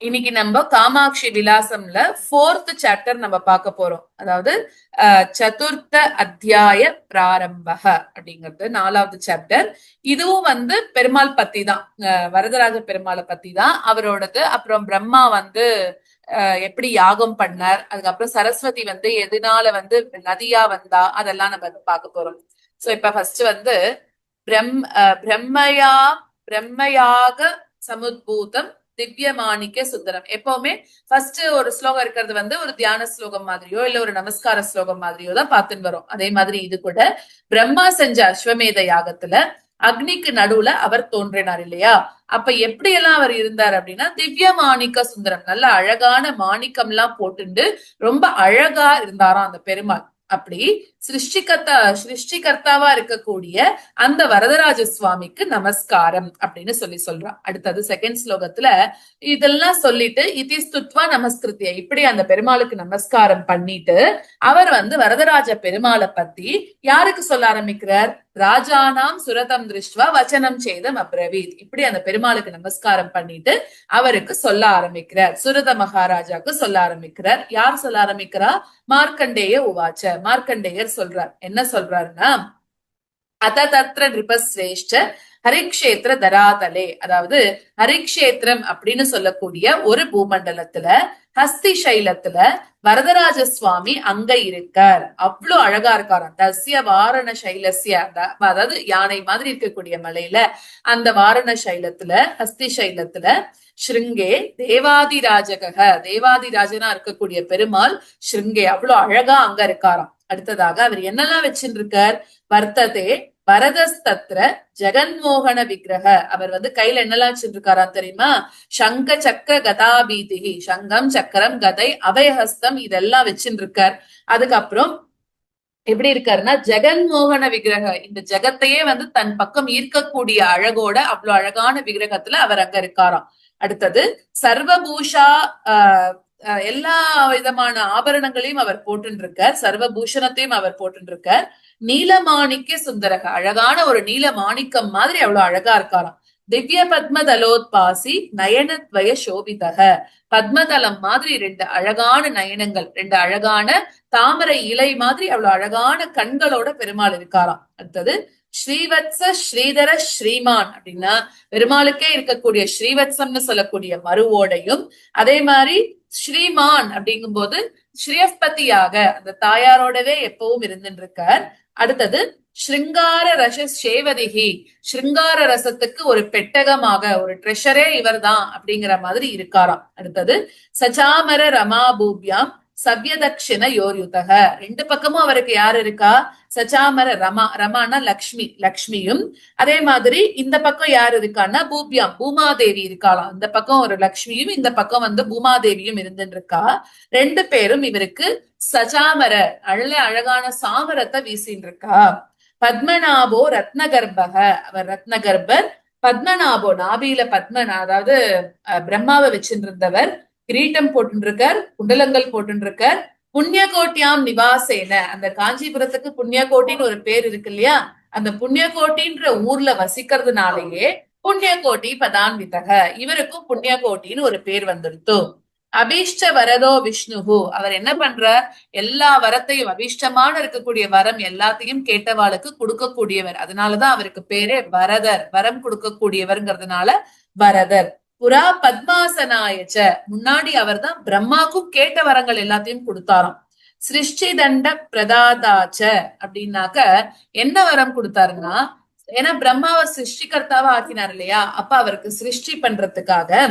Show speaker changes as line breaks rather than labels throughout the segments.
இன்னைக்கு நம்ம Kamakshi விலாசம்ல 4th chapter நம்ம பார்க்க போறோம். அதாவது சதுர்த்த அத்தியாய பிராரம்பக அப்படிங்கிறது 4வது சாப்டர். இதுவும் பெருமாள் பத்தி தான், வரதராஜ பெருமாளை பத்தி தான் அவரோடது. அப்புறம் பிரம்மா எப்படி யாகம் பண்ணார், அதுக்கப்புறம் சரஸ்வதி எதனால நதியா வந்தா, அதெல்லாம் நம்ம பார்க்க போறோம். சோ இப்ப ஃபர்ஸ்ட் பிரம் பிரம்மயா பிரம்மயாக சமுத்பூதம் திவ்ய மாணிக்க சுந்தரம். எப்பவுமே ஃபர்ஸ்ட் ஒரு ஸ்லோகம் இருக்கிறது ஒரு தியான ஸ்லோகம் மாதிரியோ இல்ல ஒரு நமஸ்கார ஸ்லோகம் மாதிரியோ தான் பார்த்துன்னு வரும். அதே மாதிரி இது கூட பிரம்மா செஞ்ச அஸ்வமேத யாகத்துல அக்னிக்கு நடுவுல அவர் தோன்றினார் இல்லையா? அப்ப எப்படி எல்லாம் அவர் இருந்தார் அப்படின்னா, திவ்ய மாணிக்க சுந்தரம், நல்ல அழகான மாணிக்கம் எல்லாம் போட்டுண்டு ரொம்ப அழகா இருந்தாராம் அந்த பெருமாள். அப்படி சிருஷ்டிகர்த்தாவா இருக்கக்கூடிய அந்த வரதராஜ சுவாமிக்கு நமஸ்காரம் அப்படின்னு சொல்றான். அடுத்தது செகண்ட் ஸ்லோகத்துல இதெல்லாம் சொல்லிட்டு இதிஸ்துத்வா நமஸ்கிருத்திய, இப்படி அந்த பெருமாளுக்கு நமஸ்காரம் பண்ணிட்டு அவர் வரதராஜ பெருமாளை பத்தி யாருக்கு சொல்ல ஆரம்பிக்கிறார்? ராஜானாம் சுரதம் திருஷ்டுவா வச்சனம் செய்தம் அப்ரவீத். இப்படி அந்த பெருமாளுக்கு நமஸ்காரம் பண்ணிட்டு அவருக்கு சொல்ல ஆரம்பிக்கிறார். சுரத மகாராஜாக்கு சொல்ல ஆரம்பிக்கிறார். யார் சொல்ல ஆரம்பிக்கிறா? மார்க்கண்டேய உவாச்ச, மார்க்கண்டேயர் சொல்றார். என்ன சொல்றாருன்னா, அத தத்ர நிருபஸ்ரேஷ்ட ஹரிக்ஷேத்திர தராதலே, அதாவது ஹரிக்ஷேத்திரம் அப்படின்னு சொல்லக்கூடிய ஒரு பூமண்டலத்துல ஹஸ்தி சைலத்துல வரதராஜ சுவாமி அங்க இருக்கார். அவ்வளவு அழகா இருக்காராம். தஸ்ய வாரண சைலசிய, அதாவது யானை மாதிரி இருக்கக்கூடிய மலையில அந்த வாரண சைலத்துல ஹஸ்தி சைலத்துல ஸ்ருங்கே தேவாதிராஜக, தேவாதிராஜனா இருக்கக்கூடிய பெருமாள் ஸ்ருங்கே அவ்வளவு அழகா அங்க இருக்காராம். அடுத்ததாக அவர் என்னெல்லாம் வச்சுருக்கார்? வர்த்ததே வரதஸ்தத்ர ஜெகன்மோகன விக்கிரக, அவர் கையில என்னெல்லாம் வச்சிருக்காரா தெரியுமா? சங்க சக்கர கதாபீதிகி, சங்கம் சக்கரம் கதை அபயஹஸ்தம் இதெல்லாம் வச்சுருக்கார். அதுக்கப்புறம் எப்படி இருக்காருன்னா, ஜெகன்மோகன விக்கிரக, இந்த ஜெகத்தையே தன் பக்கம் ஈர்க்கக்கூடிய அழகோட அவ்வளவு அழகான விக்கிரகத்துல அவர் அங்க இருக்காராம். அடுத்தது சர்வபூஷா, எல்லா விதமான ஆபரணங்களையும் அவர் போட்டுருக்கார், சர்வபூஷணத்தையும் அவர் போட்டுருக்கார். நீலமாணிக்க சுந்தரக, அழகான ஒரு நீல மாணிக்கம் மாதிரி அவ்வளவு அழகா இருக்காராம். திவ்ய பத்மதலோத்பாசி நயனத்வய சோபிதக, பத்மதலம் மாதிரி 2 அழகான நயனங்கள், 2 அழகான தாமரை இலை மாதிரி அவ்வளவு அழகான கண்களோட பெருமாள் இருக்காராம். அடுத்தது ஸ்ரீவத்ச ஸ்ரீதர ஸ்ரீமான் அப்படின்னா, பெருமாளுக்கே இருக்கக்கூடிய ஸ்ரீவத்சம்னு சொல்லக்கூடிய மருவோடையும், அதே மாதிரி ஸ்ரீமான் அப்படிங்கும் போது ஸ்ரீயப்பதியாக அந்த தாயாரோடவே எப்பவும் இருந்துட்டு இருக்கார். அடுத்தது ஸ்ருங்கார ரச சேவதிகி, ஸ்ருங்கார ரசத்துக்கு ஒரு பெட்டகமாக, ஒரு ட்ரெஷரே இவர் தான் அப்படிங்கிற மாதிரி இருக்காராம். அடுத்தது சச்சாமர ரமாபூபியாம் சவ்யதக்ஷிண யோர்யுதக, 2 பக்கமும் அவருக்கு யார் இருக்கா? சச்சாமர ரமா, ரமானா லக்ஷ்மி, லக்ஷ்மியும், அதே மாதிரி இந்த பக்கம் யார் இருக்கான்னா பூபியாம், பூமாதேவி இருக்காளாம். இந்த பக்கம் ஒரு லக்ஷ்மியும் இந்த பக்கம் பூமாதேவியும் இருந்துட்டு இருக்கா. 2 பேரும் இவருக்கு சச்சாமர அழகான சாமரத்தை வீசின்னு இருக்கா. பத்மநாபோ ரத்னகர்பக, அவர் ரத்னகர்பர். பத்மநாபோ, நாபியில பத்மன், அதாவது பிரம்மாவை வச்சிருந்தவர். கிரீட்டம் போட்டுருக்கார், குண்டலங்கள் போட்டுருக்கார். புண்ணியகோட்டியாம் நிவாசேன, அந்த காஞ்சிபுரத்துக்கு புண்ணியகோட்டின்னு ஒரு பேர் இருக்கு இல்லையா? அந்த புண்ணியகோட்டின்ற ஊர்ல வசிக்கிறதுனாலேயே புண்ணியகோட்டி பதான்விதக, இவருக்கும் புண்ணியகோட்டின்னு ஒரு பேர் வந்துடுத்து. அபீஷ்ட வரதோ விஷ்ணுகு, அவர் என்ன பண்றார்? எல்லா வரத்தையும், அபீஷ்டமான இருக்கக்கூடிய வரம் எல்லாத்தையும் கேட்டவாளுக்கு கொடுக்கக்கூடியவர். அதனாலதான் அவருக்கு பேரே வரதர், வரம் கொடுக்கக்கூடியவர்ங்கிறதுனால வரதர். புறா பத்மாசனாயச்ச, முன்னாடி அவர் தான் பிரம்மாக்கும் கேட்ட வரங்கள் எல்லாத்தையும் கொடுத்தாராம். சிருஷ்டி தண்ட பிரதாதாச்ச அப்படின்னாக்க என்ன வரம் கொடுத்தாருன்னா, ஏன்னா பிரம்மாவை சிருஷ்டிகர்த்தாவா ஆக்கினார் இல்லையா? அப்ப அவருக்கு சிருஷ்டி பண்றதுக்காக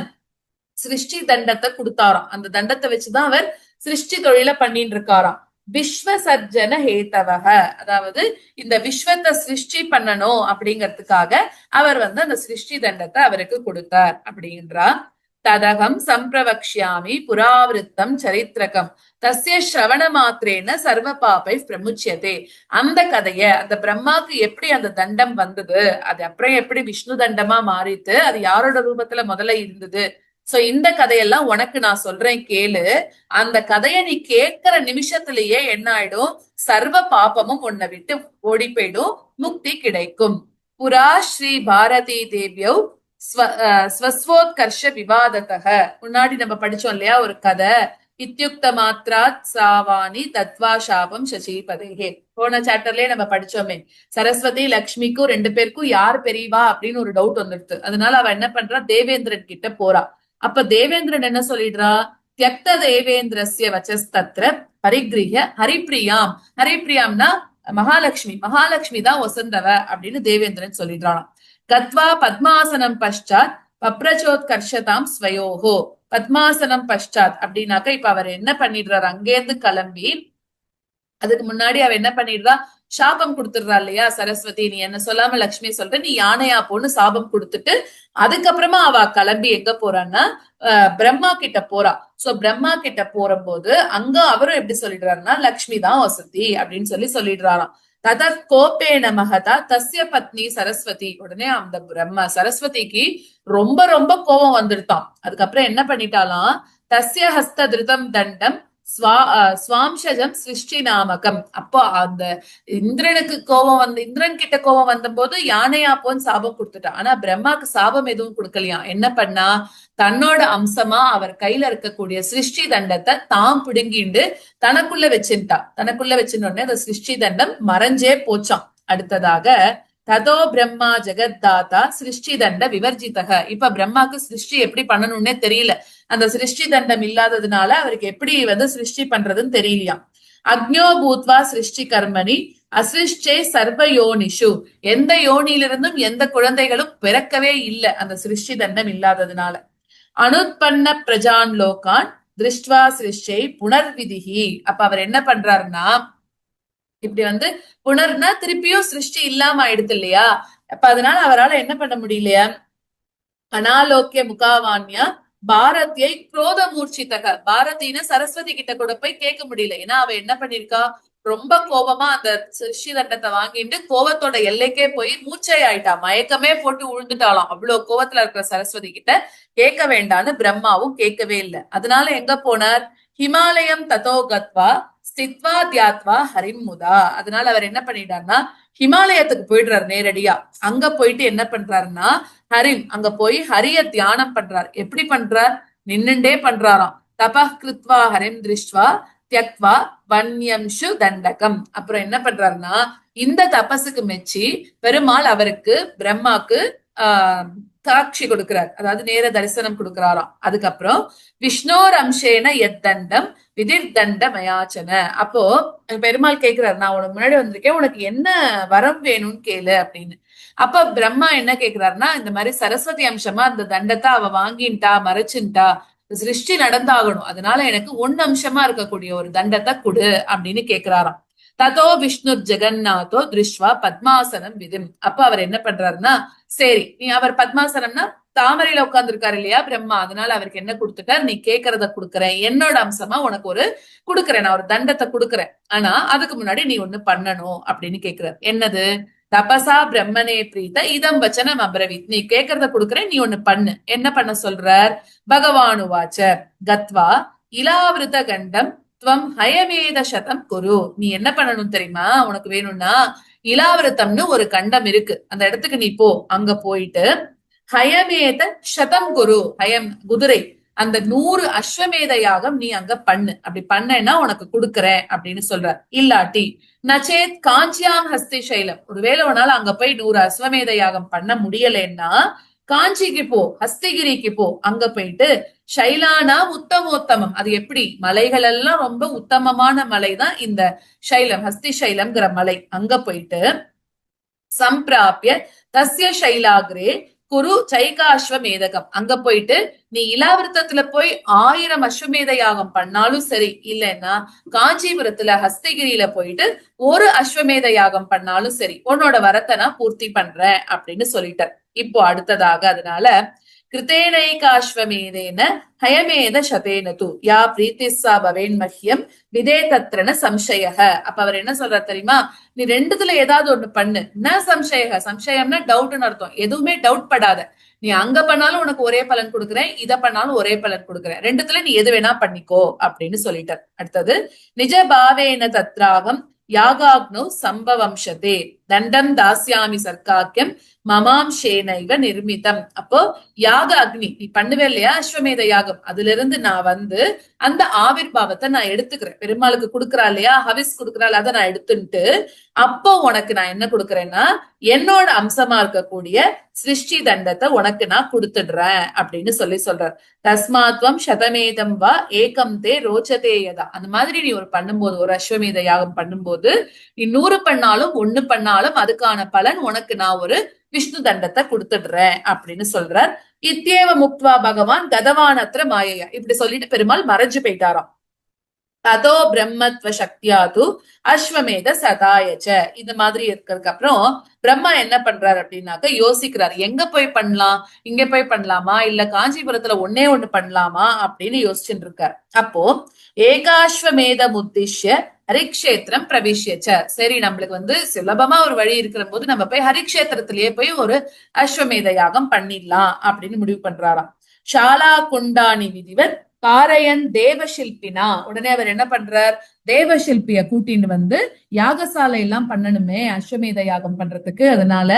சிருஷ்டி தண்டத்தை கொடுத்தாராம். அந்த தண்டத்தை வச்சுதான் அவர் சிருஷ்டி தொழில பண்ணிட்டு இருக்காராம். விஸ்வசர்ஜன ஹேதவக, அதாவது இந்த விஸ்வத்தை சிருஷ்டி பண்ணணும் அப்படிங்கிறதுக்காக அவர் அந்த சிருஷ்டி தண்டத்தை அவருக்கு கொடுத்தார் அப்படின்றார். ததகம் சம்பிரவக்ஷ்யாமி புராவிருத்தம் சரித்திரகம் தஸ்ய ஸ்ரவண மாத்திரேன சர்வ பாபை பிரமுச்சியதே. அந்த கதைய, அந்த பிரம்மாக்கு எப்படி அந்த தண்டம் வந்தது, அது அப்புறம் எப்படி விஷ்ணு தண்டமா மாறித்து, அது யாரோட ரூபத்துல முதல்ல இருந்தது, சோ இந்த கதையெல்லாம் உனக்கு நான் சொல்றேன் கேளு. அந்த கதையை நீ கேட்கிற நிமிஷத்திலேயே என்ன ஆயிடும்? சர்வ பாபமும் உன்னை விட்டு ஓடி போயிடும், முக்தி கிடைக்கும். புரா ஸ்ரீ பாரதி தேவியோ ஸ்வஸ்வோத்கர்ஷ விவாதத்தக. முன்னாடி நம்ம படிச்சோம் இல்லையா ஒரு கதை, இத்யுக்த மாத்ராத் சாவாணி தத்வா சாபம் சசீபதேகே. போன சாப்டர்லயே நம்ம படிச்சோமே, சரஸ்வதி லக்ஷ்மிக்கும் ரெண்டு பேருக்கும் யார் பெரியவா அப்படின்னு ஒரு டவுட் வந்துடுது. அதனால அவ என்ன பண்றா, தேவேந்திரன் கிட்ட போறா. அப்ப தேவேந்திரன் என்ன சொல்லிடுறா, தியக்த தேவேந்திரஸ்ய வச்சஸ்தத்ர பரிகிரஹ ஹரிப்பிரியாம். ஹரிப்பிரியாம்னா மகாலட்சுமி, மகாலட்சுமி தான் வசந்தவ அப்படின்னு தேவேந்திரன் சொல்லிடுறான். கத்வா பத்மாசனம் பஷ்சாத் பப்ரச்சோத்கர்ஷதாம் ஸ்வயோகோ. பத்மாசனம் பஷ்சாத் அப்படின்னாக்க இப்ப அவர் என்ன பண்ணிடுறாரு, அங்கேருந்து கிளம்பி அதுக்கு முன்னாடி அவ என்ன பண்ணிடுறா, சாபம் கொடுத்துடுறா இல்லையா, சரஸ்வதி நீ என்ன சொல்லாம லட்சுமி சொல்ற, நீ யானையா போன்னு சாபம் கொடுத்துட்டு அதுக்கப்புறமா அவ கிளம்பி எங்க போறான்னா பிரம்மா கிட்ட போறா. சோ பிரம்மா கிட்ட போற போது அங்க அவரும் எப்படி சொல்லிடுறாருன்னா லக்ஷ்மி தான் வசதி அப்படின்னு சொல்லிடுறாராம். தத கோபேன மகதா தஸ்ய பத்னி சரஸ்வதி. உடனே அந்த பிரம்மா சரஸ்வதிக்கு ரொம்ப ரொம்ப கோபம் வந்துடுதான். அதுக்கப்புறம் என்ன பண்ணிட்டாலாம், தஸ்ய ஹஸ்த திருதம் தண்டம் சுவாம்சஜம் சிருஷ்டி நாமகம். அப்போ அந்த இந்திரனுக்கு கோபம் வந்து, இந்திரன் கிட்ட கோபம் வந்த போது யானையா போன்னு சாபம் கொடுத்துட்டான். ஆனா பிரம்மாக்கு சாபம் எதுவும் கொடுக்கலையா. என்ன பண்ணா, தன்னோட அம்சமா அவர் கையில இருக்கக்கூடிய சிருஷ்டி தண்டத்தை தாம் பிடுங்கிண்டு தனக்குள்ள வச்சுட்டா. தனக்குள்ள வச்சுட்டோடனே அந்த சிருஷ்டி தண்டம் மறைஞ்சே போச்சான். அடுத்ததாக ததோ பிரம்மா ஜெகத்தாத்தா சிருஷ்டி தண்ட விவர்ஜிதக. இப்ப பிரம்மாக்கு சிருஷ்டி எப்படி பண்ணணும்னே தெரியல. அந்த சிருஷ்டி தண்டம் இல்லாததுனால அவருக்கு எப்படி சிருஷ்டி பண்றதுன்னு தெரியலையாம். அக்ஞோ பூத்வா சிருஷ்டி கர்மணி அசிருஷ்டே சர்வ யோனிஷு. எந்த யோனியிலிருந்தும் எந்த குழந்தைகளும் பிறக்கவே இல்லை அந்த சிருஷ்டி தண்டம் இல்லாததுனால. அனுத்பன்ன பிரஜான் லோகான் திருஷ்டுவா சிருஷ்டை புனர்விதிகி. அப்ப அவர் என்ன பண்றாருன்னா, இப்படி புனர்னா திருப்பியும் சிருஷ்டி இல்லாம ஆயிடுது இல்லையா. அப்ப அதனால அவரால் என்ன பண்ண முடியலையா, அனாலோக்கிய முகாவான்யா பாரதியை குரோத மூர்ச்சித்தக. பாரதின சரஸ்வதி கிட்ட கூட போய் கேட்க முடியல. ஏன்னா அவ என்ன பண்ணிருக்கா, ரொம்ப கோபமா அந்த சிருஷ்டி தண்டத்தை வாங்கிட்டு கோபத்தோட எல்லைக்கே போய் மூச்சை ஆயிட்டா, மயக்கமே போட்டு உழுந்துட்டாலாம். அவ்வளவு கோபத்துல இருக்கிற சரஸ்வதி கிட்ட கேட்க வேண்டான்னு பிரம்மாவும் கேட்கவே இல்லை. அதனால எங்க போனார், ஹிமாலயம் ததோ கத்வா ஸ்தித்வா தியாத்வா ஹரிமுதா. அதனால அவர் என்ன பண்ணிட்டாருன்னா ஹிமாலயத்துக்கு போயிடுறாரு நேரடியா. அங்க போயிட்டு என்ன பண்றாருன்னா ஹரிம், அங்க போய் ஹரிய தியானம் பண்றார். எப்படி பண்றார், நின்னுண்டே பண்றாராம். தபஹ் கிருத்வா ஹரிம் திருஷ்டுவா தியக்வா வன்யம்ஷு தண்டகம். அப்புறம் என்ன பண்றாருன்னா இந்த தபசுக்கு மெச்சி பெருமாள் அவருக்கு பிரம்மாக்கு காட்சி கொடுக்கிறார், அதாவது நேர தரிசனம் கொடுக்கிறாராம். அதுக்கப்புறம் விஷ்ணோர் அம்சேன எத் தண்டம் விதிர் தண்ட மயாச்சன. அப்போ பெருமாள் கேட்கிறார், நான் உனக்கு முன்னாடி வந்திருக்கேன், உனக்கு என்ன வரம் வேணும்னு கேளு அப்படின்னு. அப்ப பிரம்மா என்ன கேக்குறாருன்னா, இந்த மாதிரி சரஸ்வதி அம்சமா அந்த தண்டத்தை அவ வாங்கின்ட்டா, மறைச்சுட்டா, சிருஷ்டி நடந்தாகணும், அதனால எனக்கு ஒன்னு அம்சமா இருக்கக்கூடிய ஒரு தண்டத்தை கொடு அப்படின்னு கேக்குறாராம். ததோ விஷ்ணு ஜெகநாதோ திருஷ்வா பத்மாசனம் விதிம். அப்ப அவர் என்ன பண்றாருன்னா, சரி நீ, அவர் பத்மாசனம்னா தாமரையில உட்கார்ந்து இருக்காரு இல்லையா பிரம்மா, அதனால அவருக்கு என்ன கொடுத்துட்டார், நீ கேட்கறத கொடுக்குறேன், என்னோட அம்சமா உனக்கு ஒரு கொடுக்குறேன், நான் ஒரு தண்டத்தை கொடுக்குறேன், ஆனா அதுக்கு முன்னாடி நீ ஒண்ணு பண்ணணும் அப்படின்னு கேக்குறாரு. என்னது, தபசா பிரம்மனே பிரீத இதம் வச்சனம் அப்ரவீத். நீ கேட்கறத கொடுக்குறேன், நீ ஒண்ணு பண்ணு. என்ன பண்ண சொல்றார், பகவானு வாச்ச கத்வா இலாவிருத கண்டம் துவம் ஹயமேத சதம் குரு. நீ என்ன பண்ணணும் தெரியுமா, உனக்கு வேணும்னா இலாவிரதம்னு ஒரு கண்டம் இருக்கு, அந்த இடத்துக்கு நீ போ. அங்க போயிட்டு ஹயமேத சதம் குரு, ஹயம் குதிரை, அந்த 100 அஸ்வமேத யாகம் நீ அங்க பண்ணு. அப்படி பண்ணேன்னா உனக்கு கொடுக்கறேன் அப்படின்னு சொல்றார். இல்லாட்டி நச்சேத் காஞ்சியாம் ஹஸ்தி சைலம், ஒருவேளை உன்னால அங்க போய் 100 அஸ்வமேத யாகம் பண்ண முடியலன்னா காஞ்சிக்கு போ, ஹஸ்திகிரிக்கு போ. அங்க போயிட்டு ஷைலானா உத்தமோத்தமம், அது எப்படி, மலைகள் எல்லாம் ரொம்ப உத்தமமான மலை தான் இந்த சைலம், ஹஸ்தி சைலம்ங்கிற மலை. அங்க போயிட்டு சம்பிராபிய தஸ்ய சைலாகிரே குரு சைகாஸ்வமேதகம். அங்க போயிட்டு நீ இலாவிருத்தத்துல போய் 1000 அஸ்வமேத யாகம் பண்ணாலும் சரி, இல்லைன்னா காஞ்சிபுரத்துல ஹஸ்தகிரியில போயிட்டு ஒரு அஸ்வமேத யாகம் பண்ணாலும் சரி, உன்னோட வரத்தை நான் பூர்த்தி பண்றேன் அப்படின்னு சொல்லிட்டார். இப்போ அடுத்ததாக அதனால கிருத்தேனைகாஸ்வமேதேன ஹயமேத சதேன தூ யா பிரீத்திஸ்ஸா பவேன் மஹ்யம் விதேதத்ரன சம்சயக. அப்ப அவர் என்ன சொல்றாரு தெரியுமா, நீ ரெண்டுத்துல ஏதாவது ஒண்ணு பண்ணு. ந சம்சயக, சம்சயம்னா டவுட்னு அர்த்தம், எதுவுமே டவுட் படாத. நீ அங்க பண்ணாலும் உனக்கு ஒரே பலன் கொடுக்குறேன், இத பண்ணாலும் ஒரே பலன் கொடுக்குறேன், ரெண்டுத்துல நீ எது வேணா பண்ணிக்கோ அப்படின்னு சொல்லிட்டார். அடுத்தது நிஜ பாவேன தத்ராகம் யாகாக்னோ சம்பவம்சதே. தண்டம் தாஸ்யாமி சர்க்காக்கியம் மமாம் ஷேனைவ நிர்மிதம். அப்போ யாக அக்னி நீ பண்ணுவே இல்லையா அஸ்வமேத யாகம், அதுல இருந்து நான் வந்து அந்த ஆவிர்பாவத்தை நான் எடுத்துக்கிறேன். பெருமாளுக்கு கொடுக்குறா இல்லையா ஹவிஸ் கொடுக்குறாள், அதை நான் எடுத்துட்டு அப்போ உனக்கு நான் என்ன கொடுக்குறேன்னா என்னோட அம்சமா இருக்கக்கூடிய சிருஷ்டி தண்டத்தை உனக்கு நான் கொடுத்துடுறேன் அப்படின்னு சொல்றார். தஸ்மாத்வம் சதமேதம் வா ஏகம் தே ரோச்சதேயதா. அந்த மாதிரி நீ ஒரு பண்ணும்போது, ஒரு அஸ்வமேத யாகம் பண்ணும்போது நீ 100 பண்ணாலும் 1 பண்ணாலும் அதுக்கான பலன் உனக்கு நான் ஒரு விஷ்ணு தண்டத்தை கொடுத்துடுறேன் அப்படின்னு சொல்றார். இத்தியேவ முக்த்வா பகவான் கதவானத்திர மாயையா. இப்படி சொல்லிட்டு பெருமாள் மறைஞ்சு போயிட்டாராம். ததோ பிரம்மத்வ சக்தியாது அஸ்வமேத சதாயச்ச. இந்த மாதிரி இருக்கிறதுக்கு அப்புறம் பிரம்மா என்ன பண்றாரு அப்படின்னாக்க யோசிக்கிறார், எங்க போய் பண்ணலாம், இங்க போய் பண்ணலாமா இல்ல காஞ்சிபுரத்துல ஒன்னே ஒண்ணு பண்ணலாமா அப்படின்னு யோசிச்சுட்டு இருக்கார். அப்போ ஏகாஸ்வமேத உத்திஷ்ய ஹரிக்ஷேத்திரம் பிரவிஷ்யச்ச. சரி நம்மளுக்கு வந்து சுலபமா ஒரு வழி இருக்கிற போது நம்ம போய் ஹரிக்ஷேத்திரத்திலேயே போய் ஒரு அஸ்வமேத யாகம் பண்ணிடலாம் அப்படின்னு முடிவு பண்றாராம். ஷாலா குண்டானி விதிவர் காரையன் தேவசில்பினா. உடனே அவர் என்ன பண்றார், தேவசில்பிய கூட்டின்னு வந்து யாகசாலை எல்லாம் பண்ணணுமே அஸ்வமேத யாகம் பண்றதுக்கு, அதனால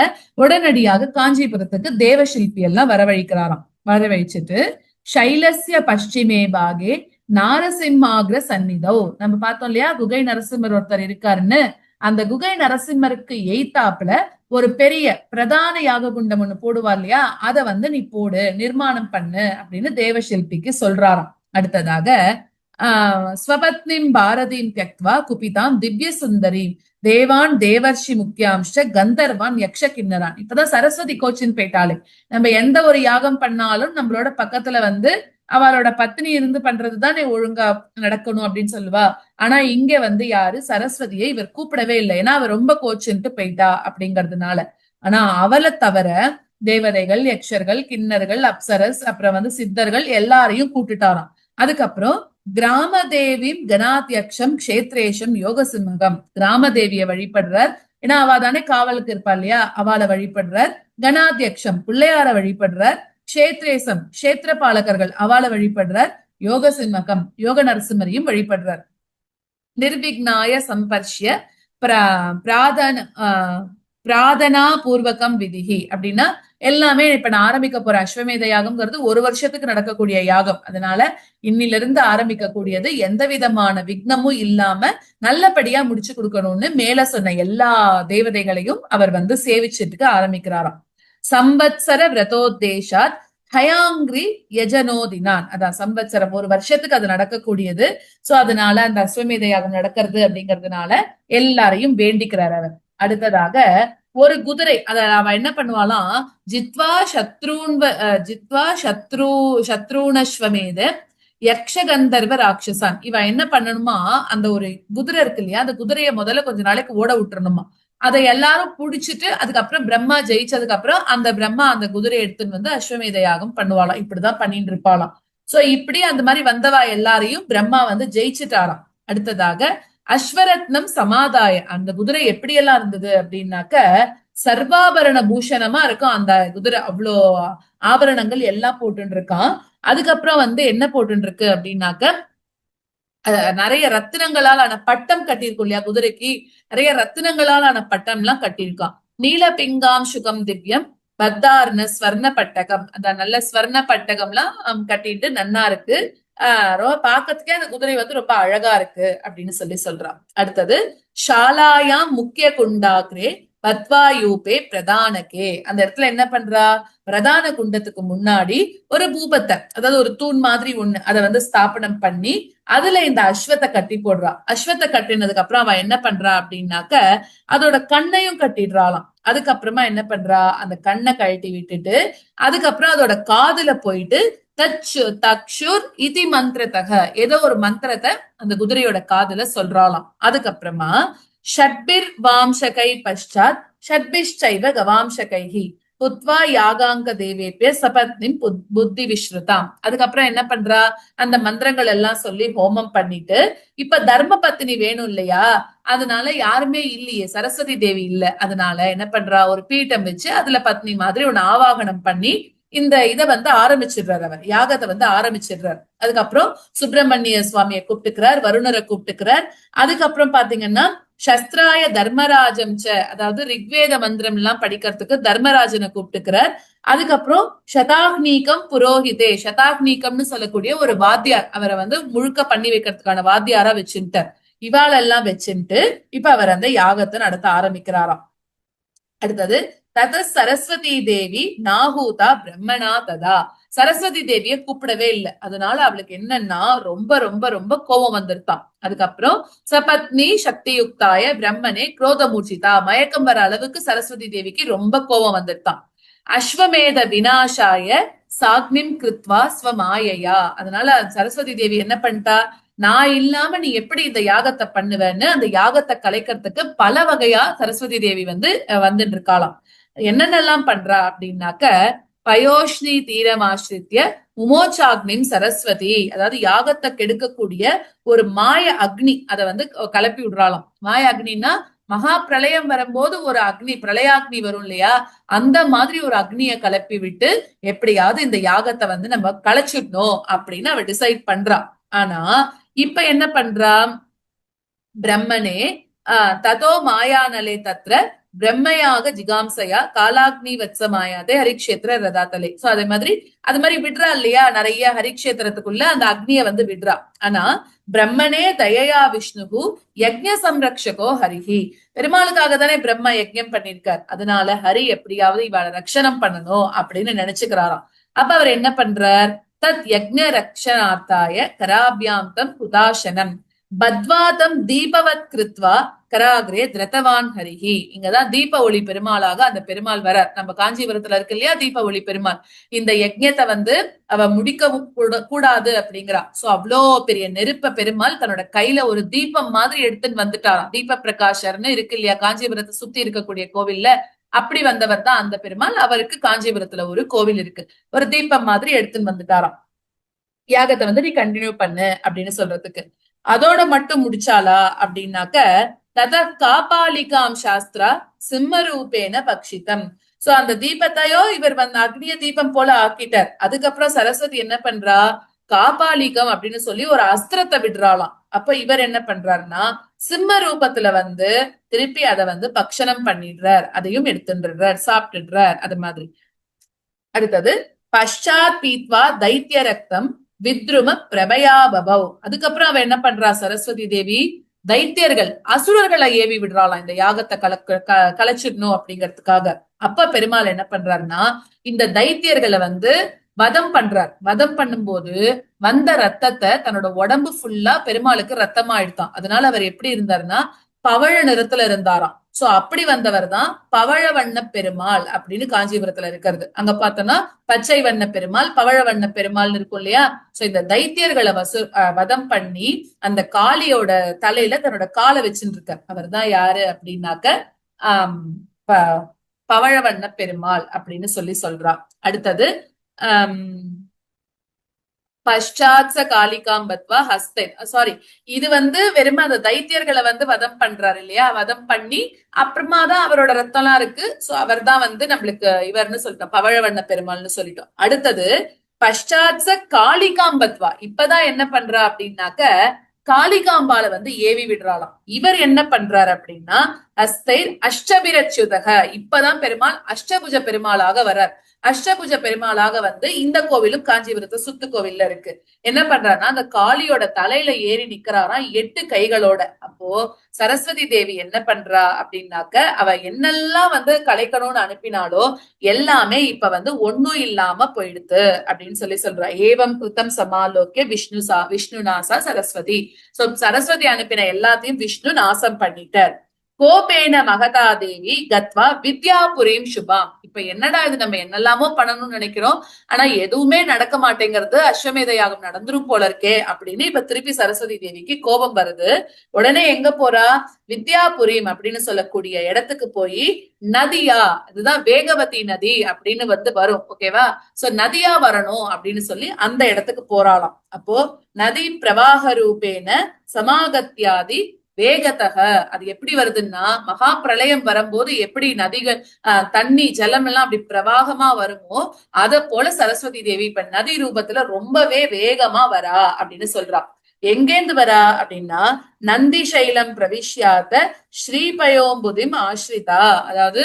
உடனடியாக காஞ்சிபுரத்துக்கு தேவசில்பி எல்லாம் வரவழைக்கிறாராம். வரவழைச்சிட்டு சைலஸ்ய பஷ்டிமே பாகே நாரசிம்மாகிர சந்நிதோ. நம்ம பார்த்தோம் இல்லையா குகை நரசிம்மர் ஒருத்தர் இருக்காருன்னு, அந்த குகை நரசிம்மருக்கு எய்தாப்புல ஒரு பெரிய பிரதான யாக குண்டம் ஒண்ணு போடுவா இல்லையா, அத வந்து நீ போடு நிர்மாணம் பண்ணு அப்படின்னு தேவசில்பிக்கு சொல்றாராம். அடுத்ததாக ஸ்வபத்னிம் பாரதிம் தியக்த்வா குபிதாம் திவ்ய சுந்தரி தேவான் தேவர்ஷி முக்கியாம்ஷ கந்தர்வான் யக்ஷ கிண்ணரான். இப்பதான் சரஸ்வதி கோச்சின் போயிட்டாலே, நம்ம எந்த ஒரு யாகம் பண்ணாலும் நம்மளோட பக்கத்துல வந்து அவளோட பத்னி இருந்து பண்றதுதான் ஒழுங்கா நடக்கணும் அப்படின்னு சொல்லுவா. ஆனா இங்க வந்து யாரு சரஸ்வதியை இவர் கூப்பிடவே இல்லை, ஏன்னா அவர் ரொம்ப கோச்சுன்ட்டு போயிட்டா அப்படிங்கறதுனால. ஆனா அவளை தவிர தேவதைகள் யக்ஷர்கள் கிண்ணர்கள் அப்சரஸ் அப்புறம் வந்து சித்தர்கள் எல்லாரையும் கூப்பிட்டுட்டாராம். அதுக்கப்புறம் கிராமதேவி கணாத்யக்ஷம் கஷேத்ரேஷம் யோக சிம்மகம். கிராமதேவிய வழிபடுறார், ஏன்னா அவ தானே காவலுக்கு இருப்பா இல்லையா, அவளை வழிபடுறார். கணாத்யக்ஷம் பிள்ளையார வழிபடுறார். கஷேத்ரேசம் கஷேத்திர பாலகர்கள் அவளை வழிபடுறார். யோக சிம்மகம் யோக நரசிம்மரையும் வழிபடுறார். நிர்விக்னாய சம்பர்ஷ்ய பிராதனா பூர்வகம் விதிகி அப்படின்னா எல்லாமே இப்ப நான் ஆரம்பிக்க போற அஸ்வமேத யாகம்ங்கிறது 1 வருஷத்துக்கு நடக்கக்கூடிய யாகம். அதனால இன்னிலிருந்து ஆரம்பிக்கக்கூடியது எந்த விதமான விக்னமும் இல்லாம நல்லபடியா முடிச்சு கொடுக்கணும்னு மேல சொன்ன எல்லா தேவதைகளையும் அவர் வந்து சேவிச்சுட்டு ஆரம்பிக்கிறாராம். சம்பத்சர விரதோத்தேஷாத் ஹயாங்கிரி யஜனோதினான். அதான் சம்பத்சரம் 1 வருஷத்துக்கு அது நடக்கக்கூடியது. சோ அதனால அந்த அஸ்வமேத யாகம் நடக்கிறது அப்படிங்கறதுனால எல்லாரையும் வேண்டிக்கிறார் அவர். அடுத்ததாக ஒரு குதிரை, அத அவ என்ன பண்ணுவாளாம், ஜித்வா சத்ருணஸ்வமேத யக்ஷகந்தர்வ ராட்சசான். இவ என்ன பண்ணணுமா, அந்த ஒரு குதிரை இருக்கு இல்லையா, அந்த குதிரையை முதல்ல கொஞ்ச நாளைக்கு ஓட விட்டுறணுமா. அதை எல்லாரும் புடிச்சிட்டு அதுக்கப்புறம் பிரம்மா ஜெயிச்சதுக்கு அப்புறம் அந்த பிரம்மா அந்த குதிரை எடுத்துன்னு வந்து அஸ்வமேத யாகம் பண்ணுவாளாம். இப்படிதான் பண்ணிட்டு இருப்பாளாம். சோ இப்படி அந்த மாதிரி வந்தவா எல்லாரையும் பிரம்மா வந்து ஜெயிச்சுட்டாராம். அடுத்ததாக அஸ்வரத்னம் சமாதாய. அந்த குதிரை எப்படி எல்லாம் இருந்தது அப்படின்னாக்க சர்வாபரண பூஷணமா இருக்கும் அந்த குதிரை, அவ்வளோ ஆபரணங்கள் எல்லாம் போட்டு இருக்கான். அதுக்கப்புறம் வந்து என்ன போட்டு இருக்கு அப்படின்னாக்க நிறைய ரத்தினங்களால் ஆன பட்டம் கட்டியிருக்கும் இல்லையா குதிரைக்கு, நிறைய ரத்தினங்களால் ஆன பட்டம் எல்லாம் கட்டியிருக்கான். நீல பிங்காம் சுகம் திவ்யம் பத்தார்ன ஸ்வர்ண பட்டகம். அந்த நல்ல ஸ்வர்ண பட்டகம் எல்லாம் கட்டிட்டு நன்னா இருக்கு. ரொம்ப பாக்கிறதுக்கே அந்த குதிரை வந்து ரொம்ப அழகா இருக்கு அப்படின்னு சொல்றான். அடுத்தது ஷாலாயாம் முக்கிய குண்டாக்ரே பத்வாயூபே பிரதானகே. அந்த இடத்துல என்ன பண்றா, பிரதான குண்டத்துக்கு முன்னாடி ஒரு பூபத்தை, அதாவது ஒரு தூண் மாதிரி ஒண்ணு, அதை வந்து ஸ்தாபனம் பண்ணி அதுல இந்த அஸ்வத்தை கட்டி போடுறா. அஸ்வத்தை கட்டினதுக்கு அப்புறம் அவன் என்ன பண்றா அப்படின்னாக்க அதோட கண்ணையும் கட்டிடுறாளாம். அதுக்கப்புறமா என்ன பண்றா, அந்த கண்ணை கழட்டி விட்டுட்டு அதுக்கப்புறம் அதோட காதுல போயிட்டு தக்ஷுர் இதி மந்திரத்தக, ஏதோ ஒரு மந்திரத்தை அந்த குதிரையோட காதுல சொல்றாளாம். அதுக்கப்புறமா ஷட்பிர் வாம்சகை பஷாத் ஷட்பிஷ்டைவ கவாம்சகைஹி புத்வா யாகாங்க தேவேபிய சபத்னிம் புத்தி விஸ்ருதாம். அதுக்கப்புறம் என்ன பண்றா, அந்த மந்திரங்கள் எல்லாம் சொல்லி ஹோமம் பண்ணிட்டு இப்ப தர்ம பத்தினி வேணும் இல்லையா, அதனால யாருமே இல்லையே, சரஸ்வதி தேவி இல்ல, அதனால என்ன பண்றா, ஒரு பீட்டம் வச்சு அதுல பத்னி மாதிரி ஒன்னு ஆவாகனம் பண்ணி இந்த இதை வந்து ஆரம்பிச்சிடுறாரு, அவர் யாகத்தை வந்து ஆரம்பிச்சிடுறாரு. அதுக்கப்புறம் சுப்பிரமணிய சுவாமியை கூப்பிட்டுக்கிறார், வருணரை கூப்பிட்டுக்கிறார். அதுக்கப்புறம் பாத்தீங்கன்னா சஸ்திராய தர்மராஜம் அதாவது ரிக்வேத மந்திரம் எல்லாம் படிக்கிறதுக்கு தர்மராஜனை கூப்பிட்டுக்கிறார். அதுக்கப்புறம் சதாக்னீகம் புரோஹிதே, சதாக்னீகம்னு சொல்லக்கூடிய ஒரு வாத்தியார், அவரை வந்து முழுக்க பண்ணி வைக்கிறதுக்கான வாத்தியாரா வச்சுட்டார். இவாளெல்லாம் வச்சுட்டு இப்ப அவர் அந்த யாகத்தை நடத்த ஆரம்பிக்கிறாராம். அடுத்தது தத சரஸ்வதி தேவி நாகூதா பிரம்மணா ததா. சரஸ்வதி தேவிய கூப்பிடவே இல்லை, அதனால அவளுக்கு என்னன்னா ரொம்ப ரொம்ப ரொம்ப கோபம் வந்துருத்தான். அதுக்கப்புறம் சபத்னி சக்தி யுக்தாய பிரம்மனே குரோதமூர்ச்சிதா, மயக்கம் வர அளவுக்கு சரஸ்வதி தேவிக்கு ரொம்ப கோபம் வந்துருத்தான். அஸ்வமேத வினாசாய சாக்னிம் கிருத்வா ஸ்வமாயையா, அதனால சரஸ்வதி தேவி என்ன பண்ணிட்டா, நான் இல்லாம நீ எப்படி இந்த யாகத்தை பண்ணுவேன்னு அந்த யாகத்தை கலைக்கிறதுக்கு பல வகையா சரஸ்வதி தேவி வந்து வந்துட்டு இருக்காளாம். என்னென்னலாம் பண்றா அப்படின்னாக்க, பயோஷ்ணி தீரமாசிரித்ய உமோச்சாக்னின் சரஸ்வதி, அதாவது யாகத்தை கெடுக்கக்கூடிய ஒரு மாய அக்னி அதை வந்து கிளப்பி விடுறாளாம். மாய அக்னின்னா மகா பிரளயம் வரும்போது ஒரு அக்னி, பிரளயாக்னி வரும் இல்லையா, அந்த மாதிரி ஒரு அக்னியை கிளப்பி விட்டு எப்படியாவது இந்த யாகத்தை வந்து நம்ம களைச்சிடணும் அப்படின்னு அவ டிசைட் பண்றா. ஆனா இப்ப என்ன பண்றா, பிரம்மனே ததோ மாயானலே தத்ர பிரம்மையாக ஜிகாம்சையா காலாக்னி வத்ச மாயாதே ஹரிக்ஷேத்திர ரதாத்தலே. சோ அதே மாதிரி அது மாதிரி விடுறா இல்லையா, நிறைய ஹரிக்ஷேத்திரத்துக்குள்ள அந்த அக்னிய வந்து விடுறா. ஆனா பிரம்மனே தயையா விஷ்ணுகு யஜ்ஞ சம்ரக்ஷகோ ஹரிஹி, பெருமாளுக்காக தானே பிரம்மா யஜ்ஞம் பண்ணிருக்கார், அதனால ஹரி எப்படியாவது இவளை ரட்சணம் பண்ணணும் அப்படின்னு நினைச்சுக்கிறாராம். அப்ப அவர் என்ன பண்றார், தத் யஜ்ஞ ரக்ஷணார்த்தாய கராபியாந்தம் உதாசனம் பத்வாதம் தீபவத் கிருத்வா கராகிரே திரதவான் ஹரிஹி. இங்கதான் தீப ஒளி பெருமாளாக அந்த பெருமாள் வர, நம்ம காஞ்சிபுரத்துல இருக்கு இல்லையா தீப ஒளி பெருமாள், இந்த யஜ்ஞத்தை வந்து அவ முடிக்கவும் கூடாது அப்படிங்கிறா. சோ அவ்வளோ பெரிய நெருப்ப பெருமாள் தன்னோட கையில ஒரு தீபம் மாதிரி எடுத்துன்னு வந்துட்டாராம். தீப பிரகாஷர்னு இருக்கு இல்லையா காஞ்சிபுரத்தை சுத்தி இருக்கக்கூடிய கோவில்ல, அப்படி வந்தவர் தான் அந்த பெருமாள். அவருக்கு காஞ்சிபுரத்துல ஒரு கோவில் இருக்கு, ஒரு தீபம் மாதிரி எடுத்துன்னு வந்துட்டாராம். யாகத்தை வந்து நீ கண்டினியூ பண்ணு அப்படின்னு சொல்றதுக்கு. அதோட மட்டும் முடிச்சாலா அப்படின்னாக்க, தத காபாலிகாம் சாஸ்திரா சிம்மரூபேன பக்ஷிதம். சோ அந்த தீபத்தையோ இவர் வந்து அக்னிய தீபம் போல ஆக்கிட்டார். அதுக்கப்புறம் சரஸ்வதி என்ன பண்றா, காபாலிகம் அப்படின்னு சொல்லி ஒரு அஸ்திரத்தை விடுறாளாம். அப்ப இவர் என்ன பண்றாருன்னா சிம்ம ரூபத்துல வந்து திருப்பி அதை வந்து பக்ஷணம் பண்ணிடுறார், அதையும் எடுத்துடுறார், சாப்பிட்டுடுறார். அது மாதிரி. அடுத்தது பஷாத் பீத்வா தைத்திய ரக்தம் வித்ரும பிரபயாபவ். அதுக்கப்புறம் அவ என்ன பண்றா சரஸ்வதி தேவி, தைத்தியர்கள் அசுரர்களை ஏவி விடுறாளாம் இந்த யாகத்தை கலைச்சிடணும் அப்படிங்கிறதுக்காக. அப்ப பெருமாள் என்ன பண்றாருன்னா இந்த தைத்தியர்களை வந்து வதம் பண்றார். வதம் பண்ணும்போது வந்த ரத்தத்தை தன்னோட உடம்பு ஃபுல்லா பெருமாளுக்கு ரத்தமா எடுத்தான். அதனால அவர் எப்படி இருந்தாருன்னா பவழ நிறத்துல இருந்தாராம். சோ அப்படி வந்தவர் தான் பவழ வண்ண பெருமாள் அப்படின்னு காஞ்சிபுரத்துல இருக்கிறது. அங்க பார்த்தோம்னா பச்சை வண்ண பெருமாள், பவழ வண்ண பெருமாள் இருக்கும் இல்லையா. சோ இந்த தைத்தியர்களை வதம் பண்ணி அந்த காளியோட தலையில தன்னோட காலை வச்சுட்டு இருக்கார். அவர் தான் யாரு அப்படின்னாக்க பவழ வண்ண பெருமாள் அப்படின்னு சொல்லி சொல்றா. அடுத்தது பஷாத்ச காளிகாம் பத்வா ஹஸ்தே, சாரி இது வந்து வெறும் அந்த தைத்தியர்களை வந்து வதம் பண்றாரு இல்லையா, வதம் பண்ணி அப்புறமா தான் அவரோட ரத்தம் எல்லாம் இருக்கு. சோ அவர் தான் வந்து நம்மளுக்கு இவர்னு சொல்லிட்டோம், பவழவண்ண பெருமாள்னு சொல்லிட்டோம். அடுத்தது பஷாத்ச காளிகாம் பத்வா, இப்பதான் என்ன பண்றா அப்படின்னாக்க காளிகாம்பால வந்து ஏவி விடுறாளாம். இவர் என்ன பண்றாரு அப்படின்னா ஹஸ்தைர் அஷ்டபிரச்சுதக, இப்பதான் பெருமாள் அஷ்டபுஜ பெருமாளாக வர்றார். அஷ்டபுஜ பெருமாளாக வந்து இந்த கோவிலும் காஞ்சிபுரத்து சுத்து கோவில்ல இருக்கு. என்ன பண்றாருன்னா அந்த காளியோட தலையில ஏறி நிக்கிறாராம் 8 கைகளோட. அப்போ சரஸ்வதி தேவி என்ன பண்றா அப்படின்னாக்க அவ என்னெல்லாம் வந்து கலைக்கணும்னு அனுப்பினாலோ எல்லாமே இப்ப வந்து ஒன்னும் இல்லாம போயிடுது அப்படின்னு சொல்லி சொல்றா. ஏவம் கிருத்தம் சமாலோக்கிய விஷ்ணு நாசா சரஸ்வதி. சோ சரஸ்வதி அனுப்பின எல்லாத்தையும் விஷ்ணு நாசம் பண்ணிட்டார். கோபேன மகதா தேவி கத்வா வித்யாபுரீம் சுபாம். இப்ப என்னடா இது, நம்ம என்னெல்லாமோ பண்ணணும்னு நினைக்கிறோம் ஆனா எதுவுமே நடக்க மாட்டேங்கிறது, அஸ்வமேத யாகம் நடந்துரும் போல இருக்கே அப்படின்னு இப்ப திருப்பி சரஸ்வதி தேவிக்கு கோபம் வருது. உடனே எங்க போறா, வித்யாபுரீம் அப்படின்னு சொல்லக்கூடிய இடத்துக்கு போய் நதியா, இதுதான் வேகவதி நதி அப்படின்னு வந்து வரும், ஓகேவா. சோ நதியா வரணும் அப்படின்னு சொல்லி அந்த இடத்துக்கு போறாளாம். அப்போ நதி பிரவாக ரூபேன சமாகத்தியாதி வேகத்தக அது எப்படி வருதுன்னா மகா பிரளயம் வரும்போது எப்படி நதிகள் தண்ணி ஜலம் எல்லாம் அப்படி பிரவாகமா வருமோ அத போல சரஸ்வதி தேவி இப்ப நதி ரூபத்துல ரொம்பவே வேகமா வரா அப்படின்னு சொல்றா. எங்கேந்து வரா அப்படின்னா நந்தி சைலம் பிரவிஷ்யாத்த ஸ்ரீபயோம்புதிம் ஆஸ்ரிதா, அதாவது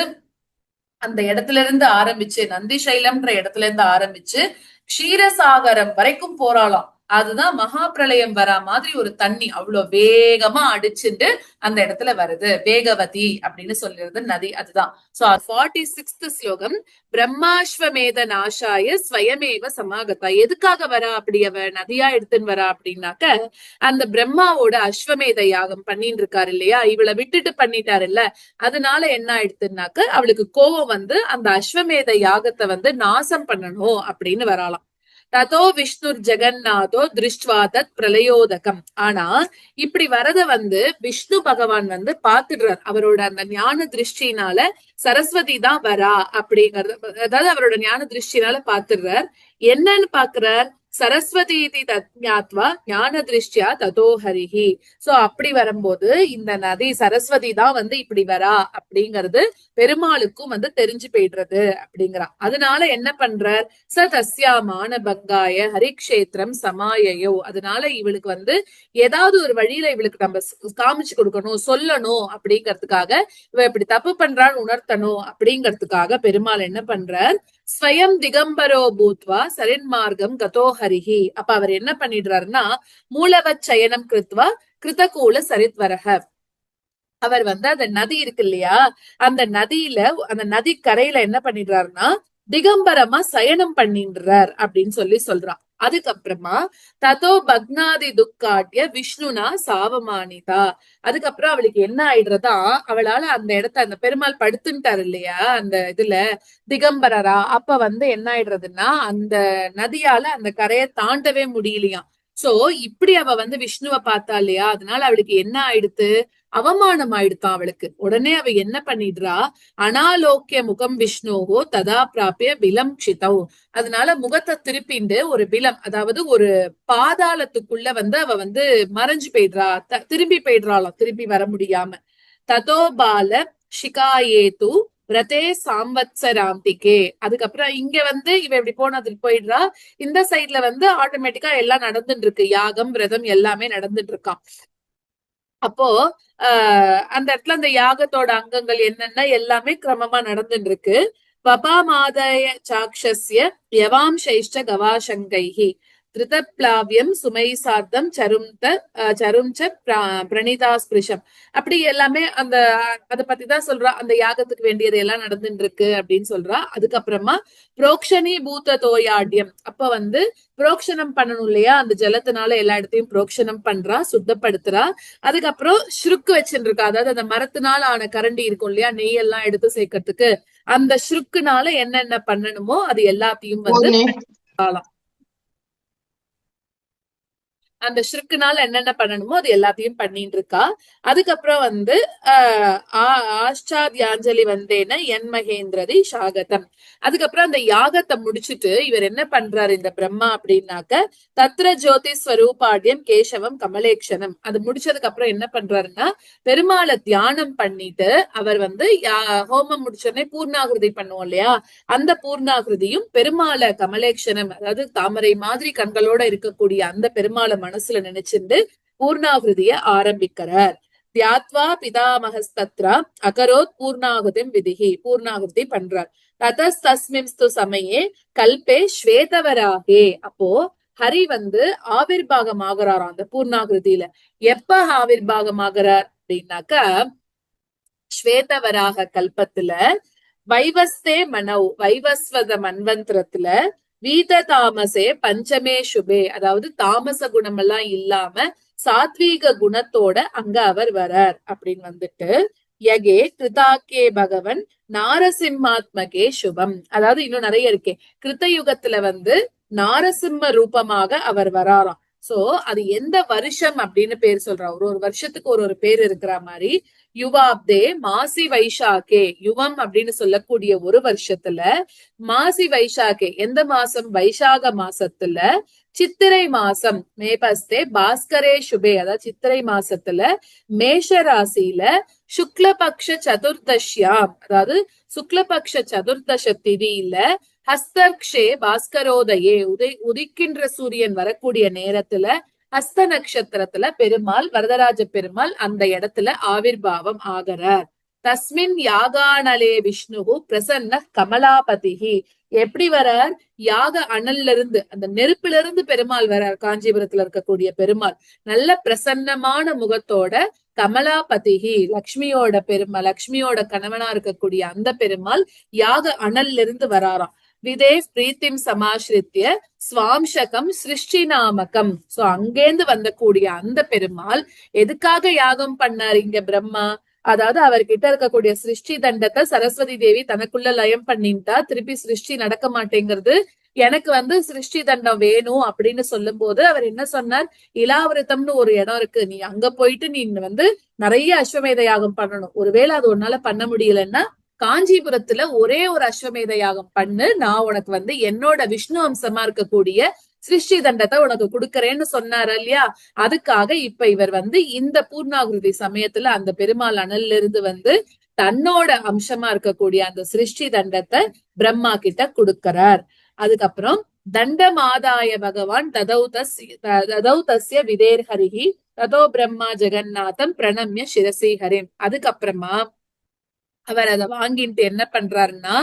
அந்த இடத்துல இருந்து ஆரம்பிச்சு நந்தி சைலம்ன்ற இடத்துல இருந்து ஆரம்பிச்சு க்ஷீரசாகரம் வரைக்கும் போறாளாம். அதுதான் மகா பிரளயம் வரா மாதிரி ஒரு தண்ணி அவ்வளவு வேகமா அடிச்சுட்டு அந்த இடத்துல வருது. வேகவதி அப்படின்னு சொல்லிருது நதி, அதுதான். சோ 46th ஸ்லோகம் பிரம்மாஸ்வமேத நாசாய ஸ்வயமேவ சமாகதா. எதுக்காக வரா அப்படி அவ நதியா எடுத்துன்னு வரா அப்படின்னாக்க அந்த பிரம்மாவோட அஸ்வமேத யாகம் பண்ணிட்டு இருக்காரு இல்லையா, இவளை விட்டுட்டு பண்ணிட்டாரு இல்ல, அதனால என்ன ஆயிடுத்துனாக்க அவளுக்கு கோவம் வந்து அந்த அஸ்வமேத யாகத்தை வந்து நாசம் பண்ணணும் அப்படின்னு வராலாம். ததோ விஷ்ணுர் ஜெகநாதோ திருஷ்டுவா தத் பிரளயோதகம். ஆனா இப்படி வரத வந்து விஷ்ணு பகவான் வந்து பாத்துடுறார். அவரோட அந்த ஞான திருஷ்டினால சரஸ்வதி தான் வரா அப்படிங்கறது, அதாவது அவரோட ஞான திருஷ்டினால பாத்துடுறார். என்னன்னு பாக்குறார், சரஸ்வதி தத்ஞாத்வா ஞான திருஷ்டியா ததோ ஹரிஹி. சோ அப்படி வரும்போது இந்த நதி சரஸ்வதி தான் வந்து இப்படி வரா அப்படிங்கிறது பெருமாளுக்கும் வந்து தெரிஞ்சு போயிடுறது அப்படிங்கிறான். அதனால என்ன பண்றார், ச தஸ்யாமான பங்காய ஹரிக்ஷேத்திரம் சமாயையோ. அதனால இவளுக்கு வந்து ஏதாவது ஒரு வழியில இவளுக்கு நம்ம காமிச்சு கொடுக்கணும், சொல்லணும் அப்படிங்கிறதுக்காக, இவ இப்படி தப்பு பண்றான்னு உணர்த்தணும் அப்படிங்கிறதுக்காக பெருமாள் என்ன பண்றார், ஸ்வயம் திகம்பரோ பூத்வா சரின் மார்க்கம் கதோ ஹரிஹி. அப்ப அவர் என்ன பண்ணிடுறாருன்னா மூலவத் சயனம் கிருத்வா கிருதகூல சரித்வரக. அவர் வந்து அந்த நதி இருக்கு இல்லையா, அந்த நதியில அந்த நதி கரையில என்ன பண்ணிடுறாருன்னா திகம்பரமா சயனம் பண்ணிடுறார் அப்படின்னு சொல்றான். அதுக்கப்புறமா ததோ பக்னாதி துக்காட்டிய விஷ்ணுனா சாவமானிதா. அதுக்கப்புறம் அவளுக்கு என்ன ஆயிடுறதா, அவளால அந்த இடத்த அந்த பெருமாள் படுத்துட்டாரு இல்லையா அந்த இதுல திகம்பரரா, அப்ப வந்து என்ன ஆயிடுறதுன்னா அந்த நதியால அந்த கரையை தாண்டவே முடியலையாம். சோ இப்படி அவ வந்து விஷ்ணுவை பார்த்தா இல்லையா, அதனால அவளுக்கு என்ன ஆயிடுத்து, அவமானம் ஆயிடுத்தான் அவளுக்கு. உடனே அவ என்ன பண்ணிடுறா, அனாலோக்கிய முகம் விஷ்ணுவோ ததா பிராபிய பிலம் க்ஷிதவ். அதனால முகத்தை திருப்பிண்டு ஒரு பிலம், அதாவது ஒரு பாதாளத்துக்குள்ள வந்து அவ வந்து மறைஞ்சு போயிடுறா, திரும்பி போயிடுறாளாம், திரும்பி வர முடியாம. ததோ பால ஷிகாயேது ரதே சாம்வத்சராந்திகே. அதுக்கப்புறம் இங்க வந்து இவ இப்படி போனதுக்கு போயிடுறா, இந்த சைட்ல வந்து ஆட்டோமேட்டிக்கா எல்லாம் நடந்துட்டு இருக்கு, யாகம் விரதம் எல்லாமே நடந்துட்டு இருக்கான். அப்போ அந்த இடத்துல அந்த யாகத்தோட அங்கங்கள் என்னன்னா எல்லாமே கிரமமா நடந்துட்டு இருக்கு. வபாமாதய சாக்ஷஸ்ய யவாம் சைஷ்ட கவாசங்கைஹி திருதப்ளாவியம் சுமை சாத்தம் சரும்ச பிரணிதா ஸ்பிருஷம். அப்படி எல்லாமே அந்த அதை பத்தி தான் சொல்றா, அந்த யாகத்துக்கு வேண்டியது எல்லாம் நடந்துட்டு இருக்கு அப்படின்னு சொல்றா. அதுக்கப்புறமா புரோக்ஷனி பூத தோயாட்யம், அப்ப வந்து புரோக்ஷனம் பண்ணணும் இல்லையா, அந்த ஜலத்தினால எல்லா இடத்தையும் புரோக்ஷனம் பண்றா, சுத்தப்படுத்துறா. அதுக்கப்புறம் ஸ்ருக்கு வச்சுட்டு இருக்கா, அதாவது அந்த மரத்தினால ஆன கரண்டி இருக்கும் இல்லையா, நெய் எல்லாம் எடுத்து சேர்க்கறதுக்கு, அந்த ஸ்ருக்குனால என்னென்ன பண்ணணுமோ அது எல்லாத்தையும் வந்து அந்த ஷ்ருக்குனால என்னென்ன பண்ணணுமோ அது எல்லாத்தையும் பண்ணிட்டு இருக்கா. அதுக்கப்புறம் வந்து ஆஷ்டாத்யாஞ்சலி வந்தேன என் மகேந்திரதி சாகதம். அதுக்கப்புறம் அந்த யாகத்தை முடிச்சுட்டு இவர் என்ன பண்றாரு இந்த பிரம்மா அப்படின்னாக்க தத்ர ஜோதி ஸ்வரூபாட்யம் கேசவம் கமலேக்ஷனம். அது முடிச்சதுக்கு அப்புறம் என்ன பண்றாருன்னா பெருமாளை தியானம் பண்ணிட்டு அவர் வந்து ஹோமம் முடிச்சோடனே பூர்ணாகிருதி பண்ணுவோம் இல்லையா, அந்த பூர்ணாகிருதியும் பெருமாளை கமலேக்ஷனம், அதாவது தாமரை மாதிரி கண்களோட இருக்கக்கூடிய அந்த பெருமாளை மனசுல நினைச்சிருந்து பூர்ணாகிருதிய ஆரம்பிக்கிறார். தியாத்வா பிதாமகஸ்தத்ரா அகரோத் பூர்ணாகுதிம் விதிகி. பூர்ணாகுதி பண்றார். ததஸ்தஸ்மின்ஸ்து சமயே கல்பே ஸ்வேதவராகே. அப்போ ஹரி வந்து ஆவிர்பாகம் ஆகிறாராம் அந்த பூர்ணாகிருதியில. எப்ப ஆவிர்பாகம் ஆகிறார் அப்படின்னாக்கா ஸ்வேதவராக கல்பத்துல வைவஸ்தே மனவ் வைவஸ்வத மன்வந்திரத்துல வீத தாமசே பஞ்சமே சுபே, அதாவது தாமச குணம் எல்லாம் இல்லாம சாத்வீக குணத்தோட அங்க அவர் வரார் அப்படின்னு வந்துட்டு யகே கிருதாக்கே பகவன் நாரசிம்மாத்மகே சுபம். அதாவது இன்னும் நிறைய இருக்கே, கிருத்தயுகத்துல வந்து நாரசிம்ம ரூபமாக அவர் வராராம். சோ அது எந்த வருஷம் அப்படின்னு பேர் சொல்றா, ஒரு வருஷத்துக்கு ஒரு பேர் இருக்கிற மாதிரி யுவாப்தே மாசி வைஷாக்கே, யுவம் அப்படின்னு சொல்லக்கூடிய ஒரு வருஷத்துல மாசி வைஷாக்கே, எந்த மாசம், வைசாக மாசத்துல சித்திரை மாசம் மேபஸ்தே பாஸ்கரே சுபே, அதாவது சித்திரை மாசத்துல மேஷ ராசியில சுக்லபக்ஷ சதுர்தஷ்யாம், அதாவது சுக்லபக்ஷ சதுர்தச திதியில ஹஸ்தர்க்ஷே பாஸ்கரோதயே, உதிக்கின்ற சூரியன் வரக்கூடிய நேரத்துல ஹஸ்த நட்சத்திரத்துல பெருமாள் வரதராஜ பெருமாள் அந்த இடத்துல ஆவிர்பாவம் ஆகிறார். தஸ்மின் யாகானலே விஷ்ணுகு பிரசன்ன கமலாபதிஹி, எப்படி வரார்? யாக அனல்ல இருந்து, அந்த நெருப்புல இருந்து பெருமாள் வரார். காஞ்சிபுரத்துல இருக்கக்கூடிய பெருமாள் நல்ல பிரசன்னமான முகத்தோட கமலாபதிஹி, லக்ஷ்மியோட பெருமாள், லக்ஷ்மியோட கணவனா இருக்கக்கூடிய அந்த பெருமாள் யாக அனல்ல இருந்து வராராம். விதேவ் பிரீத்திம் சமாஸ்ரித்ய ஸ்வாம்சகம் சிருஷ்டி நாமகம். சோ அங்கேந்து வந்தக்கூடிய அந்த பெருமாள் எதுக்காக யாகம் பண்ணார் இங்க பிரம்மா? அதாவது அவர்கிட்ட இருக்கக்கூடிய சிருஷ்டி தண்டத்தை சரஸ்வதி தேவி தனக்குள்ள லயம் பண்ணிட்டா, திருப்பி சிருஷ்டி நடக்க மாட்டேங்கிறது, எனக்கு சிருஷ்டி தண்டம் வேணும் அப்படின்னு சொல்லும் போது அவர் என்ன சொன்னார்? இலாவிரதம்னு ஒரு இடம் இருக்கு, நீ அங்க போயிட்டு நீ நிறைய அஸ்வமேத யாகம் பண்ணணும். ஒருவேளை அது உன்னால பண்ண முடியலன்னா காஞ்சிபுரத்துல ஒரே ஒரு அஸ்வமேத யாகம் பண்ணு, நான் உனக்கு என்னோட விஷ்ணு அம்சமா இருக்கக்கூடிய சிருஷ்டி தண்டத்தை உனக்கு கொடுக்கறேன்னு சொன்னார் இல்லையா? அதுக்காக இப்ப இவர் இந்த பூர்ணாகிருதி சமயத்துல அந்த பெருமாள் அனல்ல இருந்து தன்னோட அம்சமா இருக்கக்கூடிய அந்த சிருஷ்டி தண்டத்தை பிரம்மா கிட்ட கொடுக்கிறார். அதுக்கப்புறம் தண்டமாதாய பகவான் ததௌ தஸ்ய விதேர்ஹரிஹி ததோ பிரம்மா ஜெகநாதம் பிரணம்ய சிரசி ஹரிம். அதுக்கப்புறமா அவர் அதை வாங்கிட்டு என்ன பண்றாருன்னா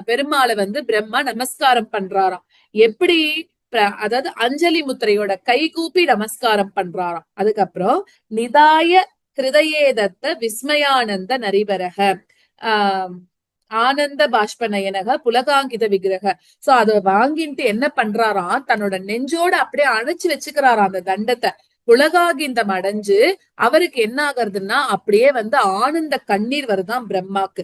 பெருமாளை பிரம்மா நமஸ்காரம் பண்றாராம். எப்படி? அதாவது அஞ்சலி முத்திரையோட கை கூப்பி நமஸ்காரம் பண்றாராம். அதுக்கப்புறம் நிதாய ஹிருதயே தத்த விஸ்மயானந்த நரிபரக ஆனந்த பாஷ்பநயனக புலகாங்கித விக்கிரக. சோ அதை வாங்கிட்டு என்ன பண்றாராம்? தன்னோட நெஞ்சோட அப்படியே அணைச்சு வச்சுக்கிறாராம் அந்த தண்டத்தை. புலகாகிந்தம் அடைஞ்சு அவருக்கு என்ன ஆகுறதுன்னா அப்படியே ஆனந்த கண்ணீர் வருதான் பிரம்மாக்கு.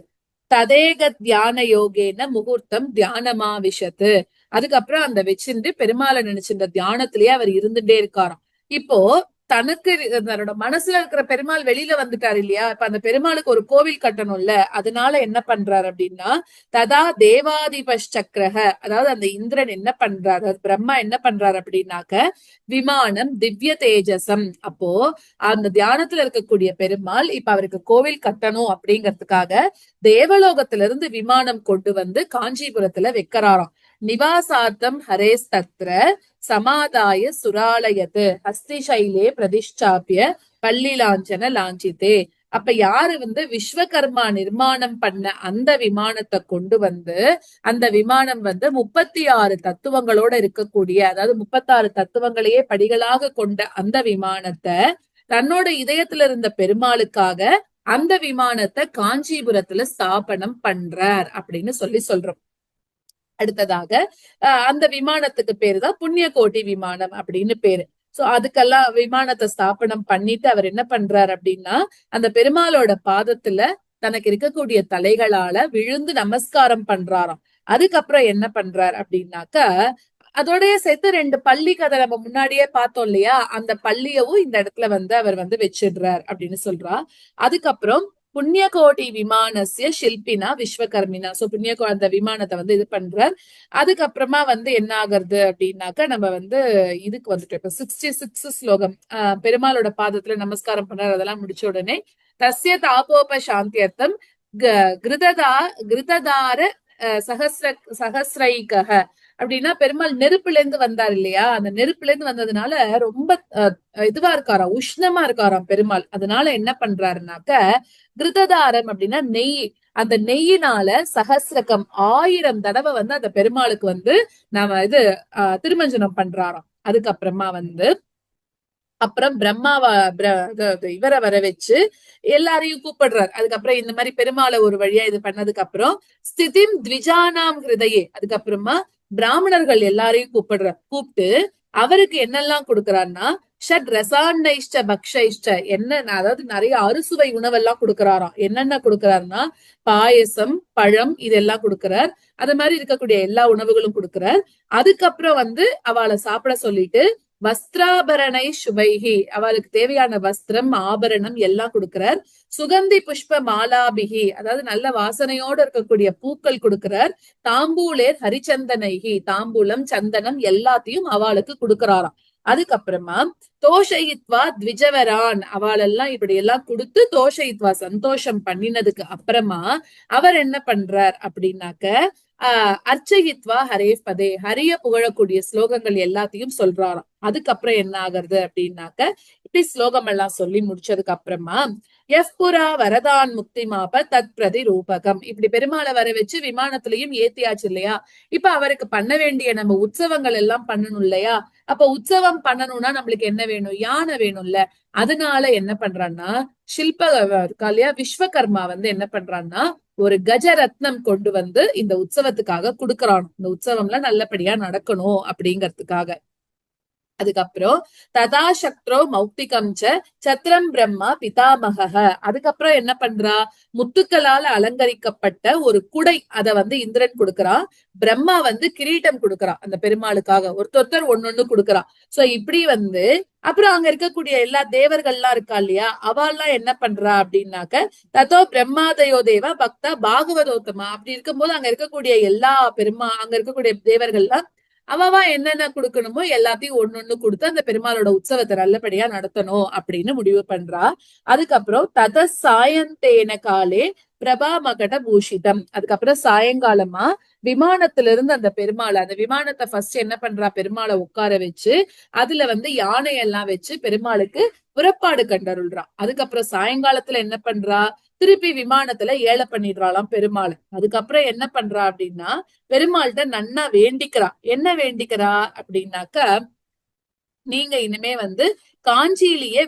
ததேக தியான யோகேன முகூர்த்தம் தியானமா விஷத்து. அதுக்கப்புறம் அந்த வச்சுட்டு பெருமாளை நினைச்சிருந்த தியானத்திலேயே அவர் இருந்துட்டே இருக்காராம். இப்போ தனக்கு தன்னோட மனசுல இருக்கிற பெருமாள் வெளியில வந்துட்டாரு இல்லையா? இப்ப அந்த பெருமாளுக்கு ஒரு கோவில் கட்டணும்ல, அதனால என்ன பண்றாரு அப்படின்னா ததா தேவாதிபச்சக்கரக, அதாவது அந்த இந்திரன் என்ன பண்றாரு, பிரம்மா என்ன பண்றாரு அப்படின்னாக்க விமானம் திவ்ய தேஜசம். அப்போ அந்த தியானத்துல இருக்கக்கூடிய பெருமாள் இப்ப அவருக்கு கோவில் கட்டணும் அப்படிங்கிறதுக்காக தேவலோகத்துல இருந்து விமானம் கொண்டு காஞ்சிபுரத்துல வைக்கிறாராம். நிவாசார்த்தம் ஹரேஸ்தத்ர சமாதாய சுராலயத்து ஹஸ்திசைலே பிரதிஷ்டாபிய பள்ளி லாஞ்சன லாஞ்சித்தே. அப்ப யாரு விஸ்வகர்மா நிர்மாணம் பண்ண அந்த விமானத்தை கொண்டு அந்த விமானம் 36 தத்துவங்களோட இருக்கக்கூடிய, அதாவது 36 தத்துவங்களையே படிகளாக கொண்ட அந்த விமானத்தை தன்னோட இதயத்துல இருந்த பெருமாளுக்காக அந்த விமானத்தை காஞ்சிபுரத்துல ஸ்தாபனம் பண்றார் அப்படின்னு சொல்றோம். அடுத்ததாக அந்த விமானத்துக்கு பேருதான் புண்ணியகோட்டி விமானம் அப்படின்னு பேரு. சோ அதுக்கெல்லாம் விமானத்தை ஸ்தாபனம் பண்ணிட்டு அவர் என்ன பண்றாரு அப்படின்னா அந்த பெருமாளோட பாதத்துல தனக்கு இருக்கக்கூடிய தலைகளால விழுந்து நமஸ்காரம் பண்றாராம். அதுக்கப்புறம் என்ன பண்றாரு அப்படின்னாக்கா அதோடய சேர்த்து 2 பள்ளி கதை நம்ம முன்னாடியே பார்த்தோம் இல்லையா? அந்த பள்ளியவும் இந்த இடத்துல அவர் வச்சிடுறார் அப்படின்னு சொல்றா. அதுக்கப்புறம் புண்ணியகோட்டி விமானசிய ஷில்பினா விஸ்வகர்மினா. சோ புண்ணியகோ அந்த விமானத்தை இது பண்றார். அதுக்கப்புறமா என்ன ஆகுறது அப்படின்னாக்கா நம்ம இதுக்கு வந்துட்டோம். இப்ப 66 ஸ்லோகம் பெருமாளோட பாதத்துல நமஸ்காரம் பண்றாரு. அதெல்லாம் முடிச்ச உடனே தஸ்ய தாபோப சாந்தியர்த்தம் கிருததார சகஸ்ரைக அப்படின்னா பெருமாள் நெருப்புல இருந்து வந்தார் இல்லையா? அந்த நெருப்புல இருந்து வந்ததுனால ரொம்ப இதுவா இருக்காராம், உஷ்ணமா இருக்காராம் பெருமாள். அதனால என்ன பண்றாருனாக்க கிருததாரம் அப்படின்னா நெய், அந்த நெய்யினால சகஸ்ரகம் 1000 தடவை அந்த பெருமாளுக்கு நாம திருமஞ்சனம் பண்றாராம். அதுக்கப்புறமா அப்புறம் பிரம்மாவா இவரை வர வச்சு எல்லாரையும் கூப்பிடுறாரு. அதுக்கப்புறம் இந்த மாதிரி பெருமாளை ஒரு வழியா இது பண்ணதுக்கு அப்புறம் ஸ்திதிம் த்விஜானாம் ஹிருதயே, அதுக்கப்புறமா பிராமணர்கள் எல்லாரையும் கூப்பிட்டு அவருக்கு என்னெல்லாம் கொடுக்கறாருன்னா ஷட் ரசான்னைஷ்ட பக்ஷைஷ்ட, அதாவது நிறைய அறுசுவை உணவெல்லாம் கொடுக்கறாராம். என்னென்ன கொடுக்கறாருன்னா பாயசம், பழம் இதெல்லாம் கொடுக்கிறார். அது மாதிரி இருக்கக்கூடிய எல்லா உணவுகளும் கொடுக்கிறார். அதுக்கப்புறம் அவளை சாப்பிட சொல்லிட்டு வஸ்திராபரணை சுபைகி, அவளுக்கு தேவையான வஸ்திரம் ஆபரணம் எல்லாம் கொடுக்கிறார். சுகந்தி புஷ்ப மாலாபிகி, அதாவது நல்ல வாசனையோடு இருக்கக்கூடிய பூக்கள் கொடுக்கிறார். தாம்பூலேர் ஹரிச்சந்தனைகி, தாம்பூலம் சந்தனம் எல்லாத்தையும் அவளுக்கு கொடுக்கிறாராம். அதுக்கப்புறமா தோஷயித்வா த்விஜவரான், அவளெல்லாம் இப்படி எல்லாம் கொடுத்து தோஷயித்வா சந்தோஷம் பண்ணினதுக்கு அப்புறமா அவர் என்ன பண்றார் அப்படின்னாக்க அர்ச்சயித்வா ஹரே பதே, ஹரிய புகழக்கூடிய ஸ்லோகங்கள் எல்லாத்தையும் சொல்றாராம். அதுக்கப்புறம் என்ன ஆகுறது அப்படின்னாக்க இப்படி ஸ்லோகம் எல்லாம் சொல்லி முடிச்சதுக்கு அப்புறமா எஃப்புரா வரதான் முக்தி மாப தத் பிரதி ரூபகம், இப்படி பெருமாளை வர வச்சு விமானத்திலையும் ஏத்தியாச்சு இல்லையா. இப்ப அவருக்கு பண்ண வேண்டிய நம்ம உற்சவங்கள் எல்லாம் பண்ணணும் இல்லையா. அப்ப உற்சவம் பண்ணணும்னா நம்மளுக்கு என்ன வேணும், யானை வேணும்ல. அதனால என்ன பண்றான்னா ஷில்ப இருக்கா இல்லையா, விஸ்வகர்மா என்ன பண்றான்னா ஒரு கஜரத்னம் கொண்டு வந்து இந்த உற்சவத்துக்காக குடுக்கறான். இந்த உற்சவம்ல நல்லபடியா நடக்கணும் அப்படிங்கறதுக்காக. அதுக்கப்புறம் ததா சக்ரோ மௌக்திகம் சத்ரம் பிரம்மா பிதாமக, அதுக்கப்புறம் என்ன பண்றா, முத்துக்களால அலங்கரிக்கப்பட்ட ஒரு குடை அத இந்திரன் கொடுக்கறா. பிரம்மா கிரீட்டம் கொடுக்கறா அந்த பெருமாளுக்காக, ஒருத்தர் ஒன்னொன்னு கொடுக்கறா. சோ இப்படி அப்புறம் அங்க இருக்கக்கூடிய எல்லா தேவர்கள்லாம் இருக்கா இல்லையா, அவெல்லாம் என்ன பண்றா அப்படின்னாக்க தத்தோ பிரம்மாதயோ தேவ பக்தா பாகவதோத்தமா, அப்படி இருக்கும்போது அங்க இருக்கக்கூடிய எல்லா அங்க இருக்கக்கூடிய தேவர்கள்லாம் அவவா என்னென்ன கொடுக்கணுமோ எல்லாத்தையும் ஒன்னொன்னு கொடுத்து அந்த பெருமாளோட உற்சவத்தை நல்லபடியா நடத்தணும் அப்படின்னு முடிவு பண்றா. அதுக்கப்புறம் தத சாயந்தேன காலே பிரபா மகட பூஷிதம், அதுக்கப்புறம் சாயங்காலமா விமானத்துல அந்த பெருமாளை, அந்த விமானத்தை ஃபர்ஸ்ட் என்ன பண்றா, பெருமாளை உட்கார வச்சு அதுல யானையெல்லாம் வச்சு பெருமாளுக்கு புறப்பாடு கண்டருள்றா. அதுக்கப்புறம் சாயங்காலத்துல என்ன பண்றா, திருப்பி விமானத்துல ஏழை பண்ணிடுறாளாம் பெருமாள். அதுக்கப்புறம் என்ன பண்றா அப்படின்னா பெருமாள்கிட்ட நன்னா வேண்டிக்கிறா. என்ன வேண்டிக்கிறா அப்படின்னாக்க, நீங்க இனிமே காஞ்சியிலேயே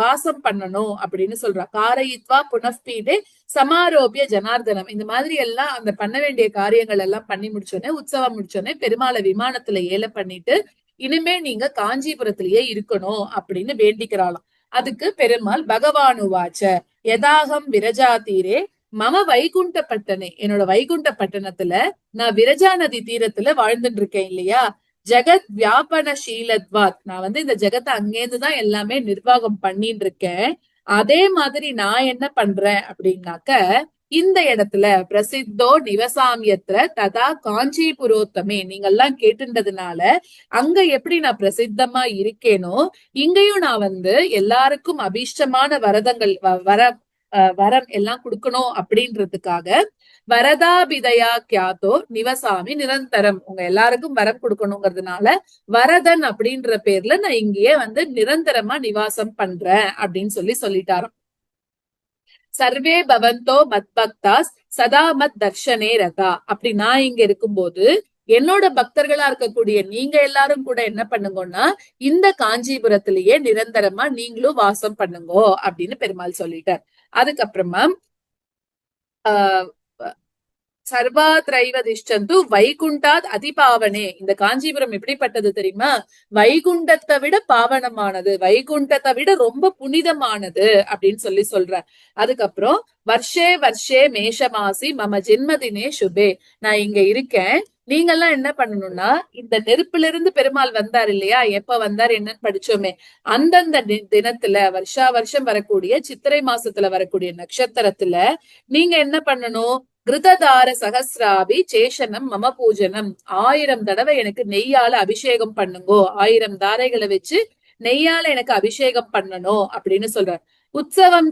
வாசம் பண்ணணும் அப்படின்னு சொல்றா. காரயித்வா புனஸ்பீடே சமாரோபிய ஜனார்தனம், இந்த மாதிரி எல்லாம் அந்த பண்ண வேண்டிய காரியங்கள் எல்லாம் பண்ணி முடிச்சோடனே, உற்சவம் முடிச்சோடனே பெருமாளை விமானத்துல ஏல பண்ணிட்டு இனிமே நீங்க காஞ்சிபுரத்திலேயே இருக்கணும் அப்படின்னு வேண்டிக்கிறாளாம். அதுக்கு பெருமாள் பகவானுவாச்ச யதாகம் விரஜா தீரே மம வைகுண்ட பட்டனே, என்னோட வைகுண்ட பட்டணத்துல நான் விரஜா நதி தீரத்துல வாழ்ந்துட்டு இருக்கேன் இல்லையா. ஜெகத் வியாபன ஷீலத்வாத், நான் இந்த ஜெகத்தை அங்கேருந்துதான் எல்லாமே நிர்வாகம் பண்ணிட்டு இருக்கேன். அதே மாதிரி நான் என்ன பண்றேன் அப்படின்னாக்க, இந்த இடத்துல பிரசித்தோ நிவசாமியத்துல ததா காஞ்சிபுரோத்தமே, நீங்க எல்லாம் கேட்டுன்றதுனால அங்க எப்படி நான் பிரசித்தமா இருக்கேனோ இங்கேயும் நான் எல்லாருக்கும் அபீஷ்டமான வரதங்கள் வரம் எல்லாம் கொடுக்கணும் அப்படின்றதுக்காக வரதாபிதயா கியாத்தோ நிவசாமி நிரந்தரம், உங்க எல்லாருக்கும் வரம் கொடுக்கணுங்கிறதுனால வரதன் அப்படின்ற பேர்ல நான் இங்கேயே நிரந்தரமா நிவாசம் பண்றேன் அப்படின்னு சொல்லிட்டாராம். சர்வே பவந்தோ மத் பக்தாஸ் சதா மத் தர்ஷனே ரதா, அப்படி நான் இங்க இருக்கும்போது என்னோட பக்தர்களா இருக்கக்கூடிய நீங்க எல்லாரும் கூட என்ன பண்ணுங்கன்னா இந்த காஞ்சிபுரத்திலேயே நிரந்தரமா நீங்களும் வாசம் பண்ணுங்கோ அப்படின்னு பெருமாள் சொல்லிட்டார். அதுக்கப்புறமா சர்வாத்ரைவ திஷ்டந்து வைகுண்டாத் அதிபாவனே, இந்த காஞ்சிபுரம் எப்படிப்பட்டது தெரியுமா, வைகுண்டத்தை விட பாவனமானது, வைகுண்டத்தை விட ரொம்ப புனிதமானது அப்படின்னு சொல்ற. அதுக்கப்புறம் வர்ஷே வர்ஷே மேஷமாசி மம ஜென்மதினே சுபே, நான் இங்க இருக்கேன், நீங்க எல்லாம் என்ன பண்ணணும்னா இந்த நெருப்புல இருந்து பெருமாள் வந்தார் இல்லையா, எப்ப வந்தார் என்னன்னு படிச்சோமே, அந்தந்த தினத்துல வருஷா வருஷம் வரக்கூடிய சித்திரை மாசத்துல வரக்கூடிய நட்சத்திரத்துல நீங்க என்ன பண்ணணும், கிருததார சகசிராபி சேஷனம் மம பூஜனம், 1000 தடவை எனக்கு நெய்யால அபிஷேகம் பண்ணுங்கோ, 1000 தாரைகளை வச்சு நெய்யால எனக்கு அபிஷேகம் பண்ணணும் அப்படின்னு சொல்றார். உற்சவம்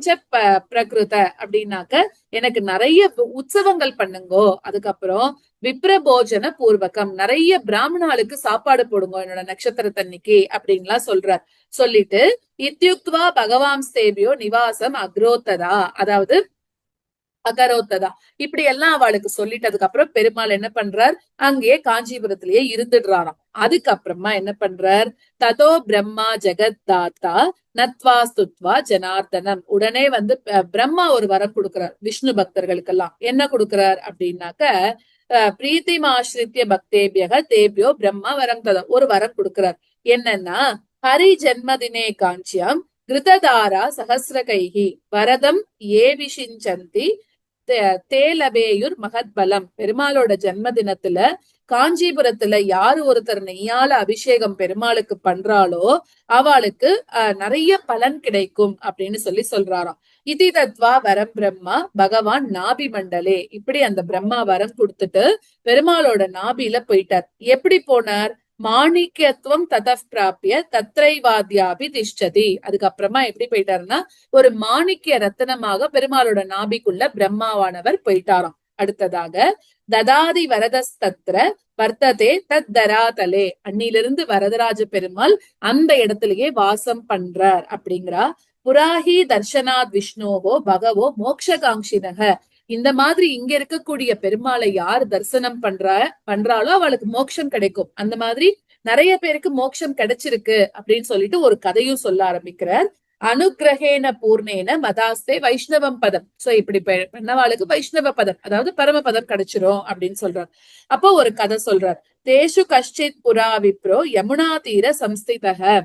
பிரகிருத அப்படின்னாக்க எனக்கு நிறைய உற்சவங்கள் பண்ணுங்கோ. அதுக்கப்புறம் விப்ரபோஜன பூர்வகம், நிறைய பிராமணாளுக்கு சாப்பாடு போடுங்க என்னோட நட்சத்திரத்தன்னைக்கு அப்படின்லாம் சொல்றார். சொல்லிட்டு இத்யுக்த்வா பகவான் சேவியோ நிவாசம் அக்ரோத்ததா, அதாவது அகரோத்ததா, இப்படி எல்லாம் அவளுக்கு சொல்லிட்டதுக்கு அப்புறம் பெருமாள் என்ன பண்றார், அங்கேயே காஞ்சிபுரத்திலேயே இருந்துடுறாராம். அதுக்கப்புறமா என்ன பண்றார், ததோ பிரம்மா ஜெகத்தாத்தா நத்வா ஸ்துத்வா ஜனார்தனம், உடனே பிரம்மா ஒரு வரம் கொடுக்கிறார் விஷ்ணு பக்தர்களுக்கெல்லாம். என்ன கொடுக்கிறார் அப்படின்னாக்க, பிரீத்திமாஸ்ரித்ய பக்தேபியக தேபியோ பிரம்மா வரம் ததா, ஒரு வரம் கொடுக்கிறார். என்னன்னா ஹரி ஜென்மதினே காஞ்சியம் கிருததாரா சகசிர கைகி வரதம் ஏ விஷிஞ்சந்தி தேலபேயுர் மகத்பலம். பெருமாளோட ஜென்ம தினத்துல காஞ்சிபுரத்துல யாரு ஒருத்தர் நெய்யால அபிஷேகம் பெருமாளுக்கு பண்றாளோ அவளுக்கு நிறைய பலன் கிடைக்கும் அப்படின்னு சொல்றாராம். இதி தத்வா வரம் பிரம்மா பகவான் நாபி மண்டலே. இப்படி அந்த பிரம்மா வரம் கொடுத்துட்டு பெருமாளோட நாபில போயிட்டார். எப்படி போனார்? மாணிக்கத்துவம் ததப் பிராபிய தத்ரைவாத்யாபி திஷ்டதி. அதுக்கப்புறமா எப்படி போயிட்டாருன்னா ஒரு மாணிக்கிய ரத்தனமாக பெருமாளோட நாபிக்குள்ள பிரம்மாவானவர் போயிட்டாராம். அடுத்ததாக ததாதி வரதஸ்தத்ர வர்த்ததே தத் தராதலே. அன்னிலிருந்து வரதராஜ பெருமாள் அந்த இடத்திலேயே வாசம் பண்றார் அப்படிங்கிறா. புராஹி தர்ஷனாத் விஷ்ணோவோ பகவோ மோக்ஷகாங்ஷினக. இந்த மாதிரி இங்க இருக்கக்கூடிய பெருமாளை யார் தரிசனம் பண்றாளோ அவளுக்கு மோட்சம் கிடைக்கும். அந்த மாதிரி நிறைய பேருக்கு மோட்சம் கிடைச்சிருக்கு அப்படின்னு சொல்லிட்டு ஒரு கதையும் சொல்ல ஆரம்பிக்கிறார். அனுகிரகேன பூர்ணேன மதாஸ்தே வைஷ்ணவம் பதம். சோ இப்படி பண்ணவாளுக்கு வைஷ்ணவ பதம், அதாவது பரமபதம் கிடைச்சிரும் அப்படின்னு சொல்றார். அப்போ ஒரு கதை சொல்றார். தேஷு கஷ்டித் புரா விப்ரோ யமுனா தீர சம்ஸ்திதக.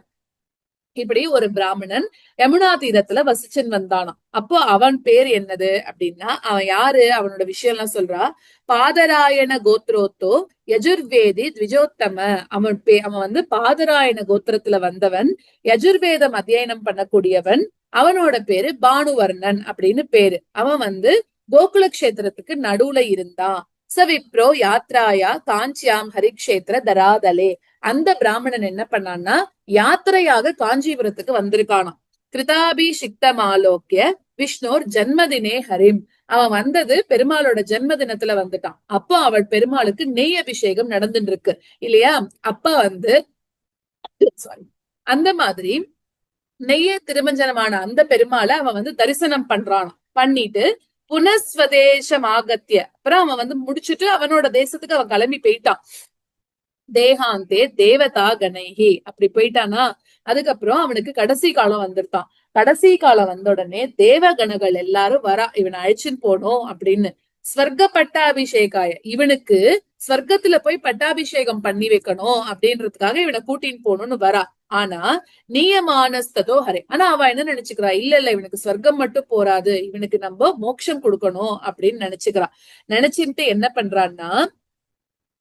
இப்படி ஒரு பிராமணன் யமுனா தீரத்துல வசிச்சுன்னு வந்தானாம். அப்போ அவன் பேர் என்னது அப்படின்னா, அவன் யாரு, அவனோட விஷயம் எல்லாம் சொல்றா. பாதராயண கோத்ரோத்தோ யஜுர்வேதி த்விஜோத்தம. அவன் வந்து பாதராயண கோத்திரத்துல வந்தவன், யஜுர்வேதம் அத்தியனம் பண்ணக்கூடியவன். அவனோட பேரு பானுவர்ணன் அப்படின்னு பேரு. அவன் வந்து கோகுல கஷேத்திரத்துக்கு நடுவுல இருந்தான். சவிப்ரோ யாத்ராயா காஞ்சியாம் ஹரிக்ஷேத்திர தராதலே. அந்த பிராமணன் என்ன பண்ணான்னா யாத்திரையாக காஞ்சிபுரத்துக்கு வந்திருக்கானாம். கிருதாபி சிக்தமாலோக்கிய விஷ்ணோர் ஜன்மதினே ஹரிம். அவன் வந்தது பெருமாளோட ஜென்ம தினத்துல வந்துட்டான். அப்போ அவள் பெருமாளுக்கு நெய் அபிஷேகம் நடந்துட்டு இருக்கு இல்லையா. அப்ப வந்து அந்த மாதிரி நெய்ய திருமஞ்சனமான அந்த பெருமாளை அவன் வந்து தரிசனம் பண்றான். பண்ணிட்டு புனஸ்வதேசமாகத்திய அப்புறம் அவன் வந்து முடிச்சுட்டு அவனோட தேசத்துக்கு அவன் கிளம்பி போயிட்டான். தேகாந்தே தேவதா கணைஹி. அப்படி போயிட்டானா அதுக்கப்புறம் அவனுக்கு கடைசி காலம் வந்துட்டான். கடைசி காலம் வந்த உடனே தேவகணங்கள் எல்லாரும் வரா, இவனை அழைச்சின்னு போனோம் அப்படின்னு. ஸ்வர்க்க பட்டாபிஷேகாய, இவனுக்கு ஸ்வர்க்கத்துல போய் பட்டாபிஷேகம் பண்ணி வைக்கணும் அப்படின்றதுக்காக இவனை கூட்டின்னு போகணும்னு வரா. ஆனா நீயமானஸ்ததோ ஹரே. ஆனா அவ என்ன நினைச்சுக்கிறா, இல்ல இவனுக்கு ஸ்வர்க்கம் மட்டும் போராது, இவனுக்கு நம்ம மோட்சம் கொடுக்கணும் அப்படின்னு நினைச்சுக்கிறா. நினைச்சுட்டு என்ன பண்றான்னா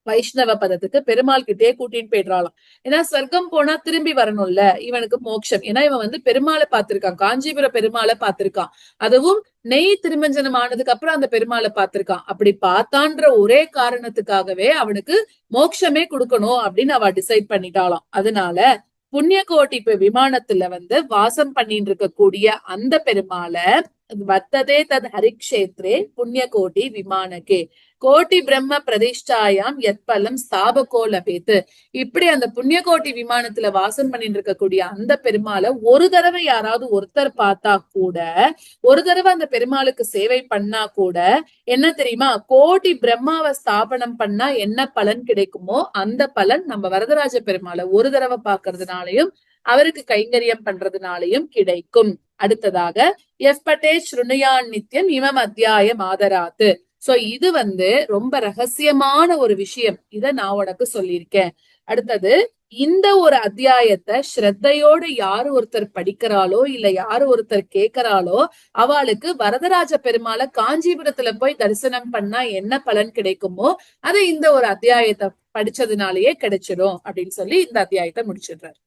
வைஷ்ணவ பதத்துக்கு பெருமாள் கிட்டே கூட்டின்னு போயிடுறாளாம். ஏன்னா சொர்க்கம் போனா திரும்பி வரணும்ல, இவனுக்கு மோட்சம். ஏன்னா இவன் வந்து பெருமாளை பார்த்திருக்கான், காஞ்சிபுர பெருமாளை பார்த்திருக்கான். அதுவும் நெய் திருமஞ்சனம் ஆனதுக்கு அப்புறம் அந்த பெருமாளை பார்த்திருக்கான். அப்படி பார்த்தான்ற ஒரே காரணத்துக்காகவே அவனுக்கு மோட்சமே கொடுக்கணும் அப்படின்னு அவ டிசைட் பண்ணிட்டாளாம். அதனால புண்ணியகோட்டி விமானத்துல வந்து வாசம் பண்ணிட்டு இருக்கக்கூடிய அந்த பெருமாளை வத்ததே தத் ஹரிக்ஷேத்ரே புண்ணியகோட்டி விமானகே கோட்டி பிரம்ம பிரதிஷ்டாயாம் எத்பலம் ஸ்தாபகோ லபேத்து. இப்படி அந்த புண்ணியகோட்டி விமானத்துல வாசம் பண்ணிட்டு இருக்கக்கூடிய அந்த பெருமாளை ஒரு தடவை யாராவது ஒருத்தர் பார்த்தா கூட, ஒரு தடவை அந்த பெருமாளுக்கு சேவை பண்ணா கூட என்ன தெரியுமா, கோட்டி பிரம்மாவை ஸ்தாபனம் பண்ணா என்ன பலன் கிடைக்குமோ அந்த பலன் நம்ம வரதராஜ பெருமாளை ஒரு தடவை பாக்குறதுனாலையும் அவருக்கு கைங்கரியம் பண்றதுனாலையும் கிடைக்கும். அடுத்ததாக எஃபட்டே ஸ்ருணுயான் நித்யம் இமம் அத்தியாயம் ஆதராத்து. சோ இது வந்து ரொம்ப ரகசியமான ஒரு விஷயம். இத நான் உனக்கு சொல்லியிருக்கேன். அடுத்தது இந்த ஒரு அத்தியாயத்தை ஸ்ரத்தையோடு யாரு ஒருத்தர் படிக்கிறாளோ இல்ல யாரு ஒருத்தர் கேட்கிறாளோ அவளுக்கு வரதராஜ பெருமாளை காஞ்சிபுரத்துல போய் தரிசனம் பண்ணா என்ன பலன் கிடைக்குமோ அதை இந்த ஒரு அத்தியாயத்தை படிச்சதுனாலயே கிடைச்சிடும் அப்படின்னு சொல்லி இந்த அத்தியாயத்தை முடிச்சிடுறாரு.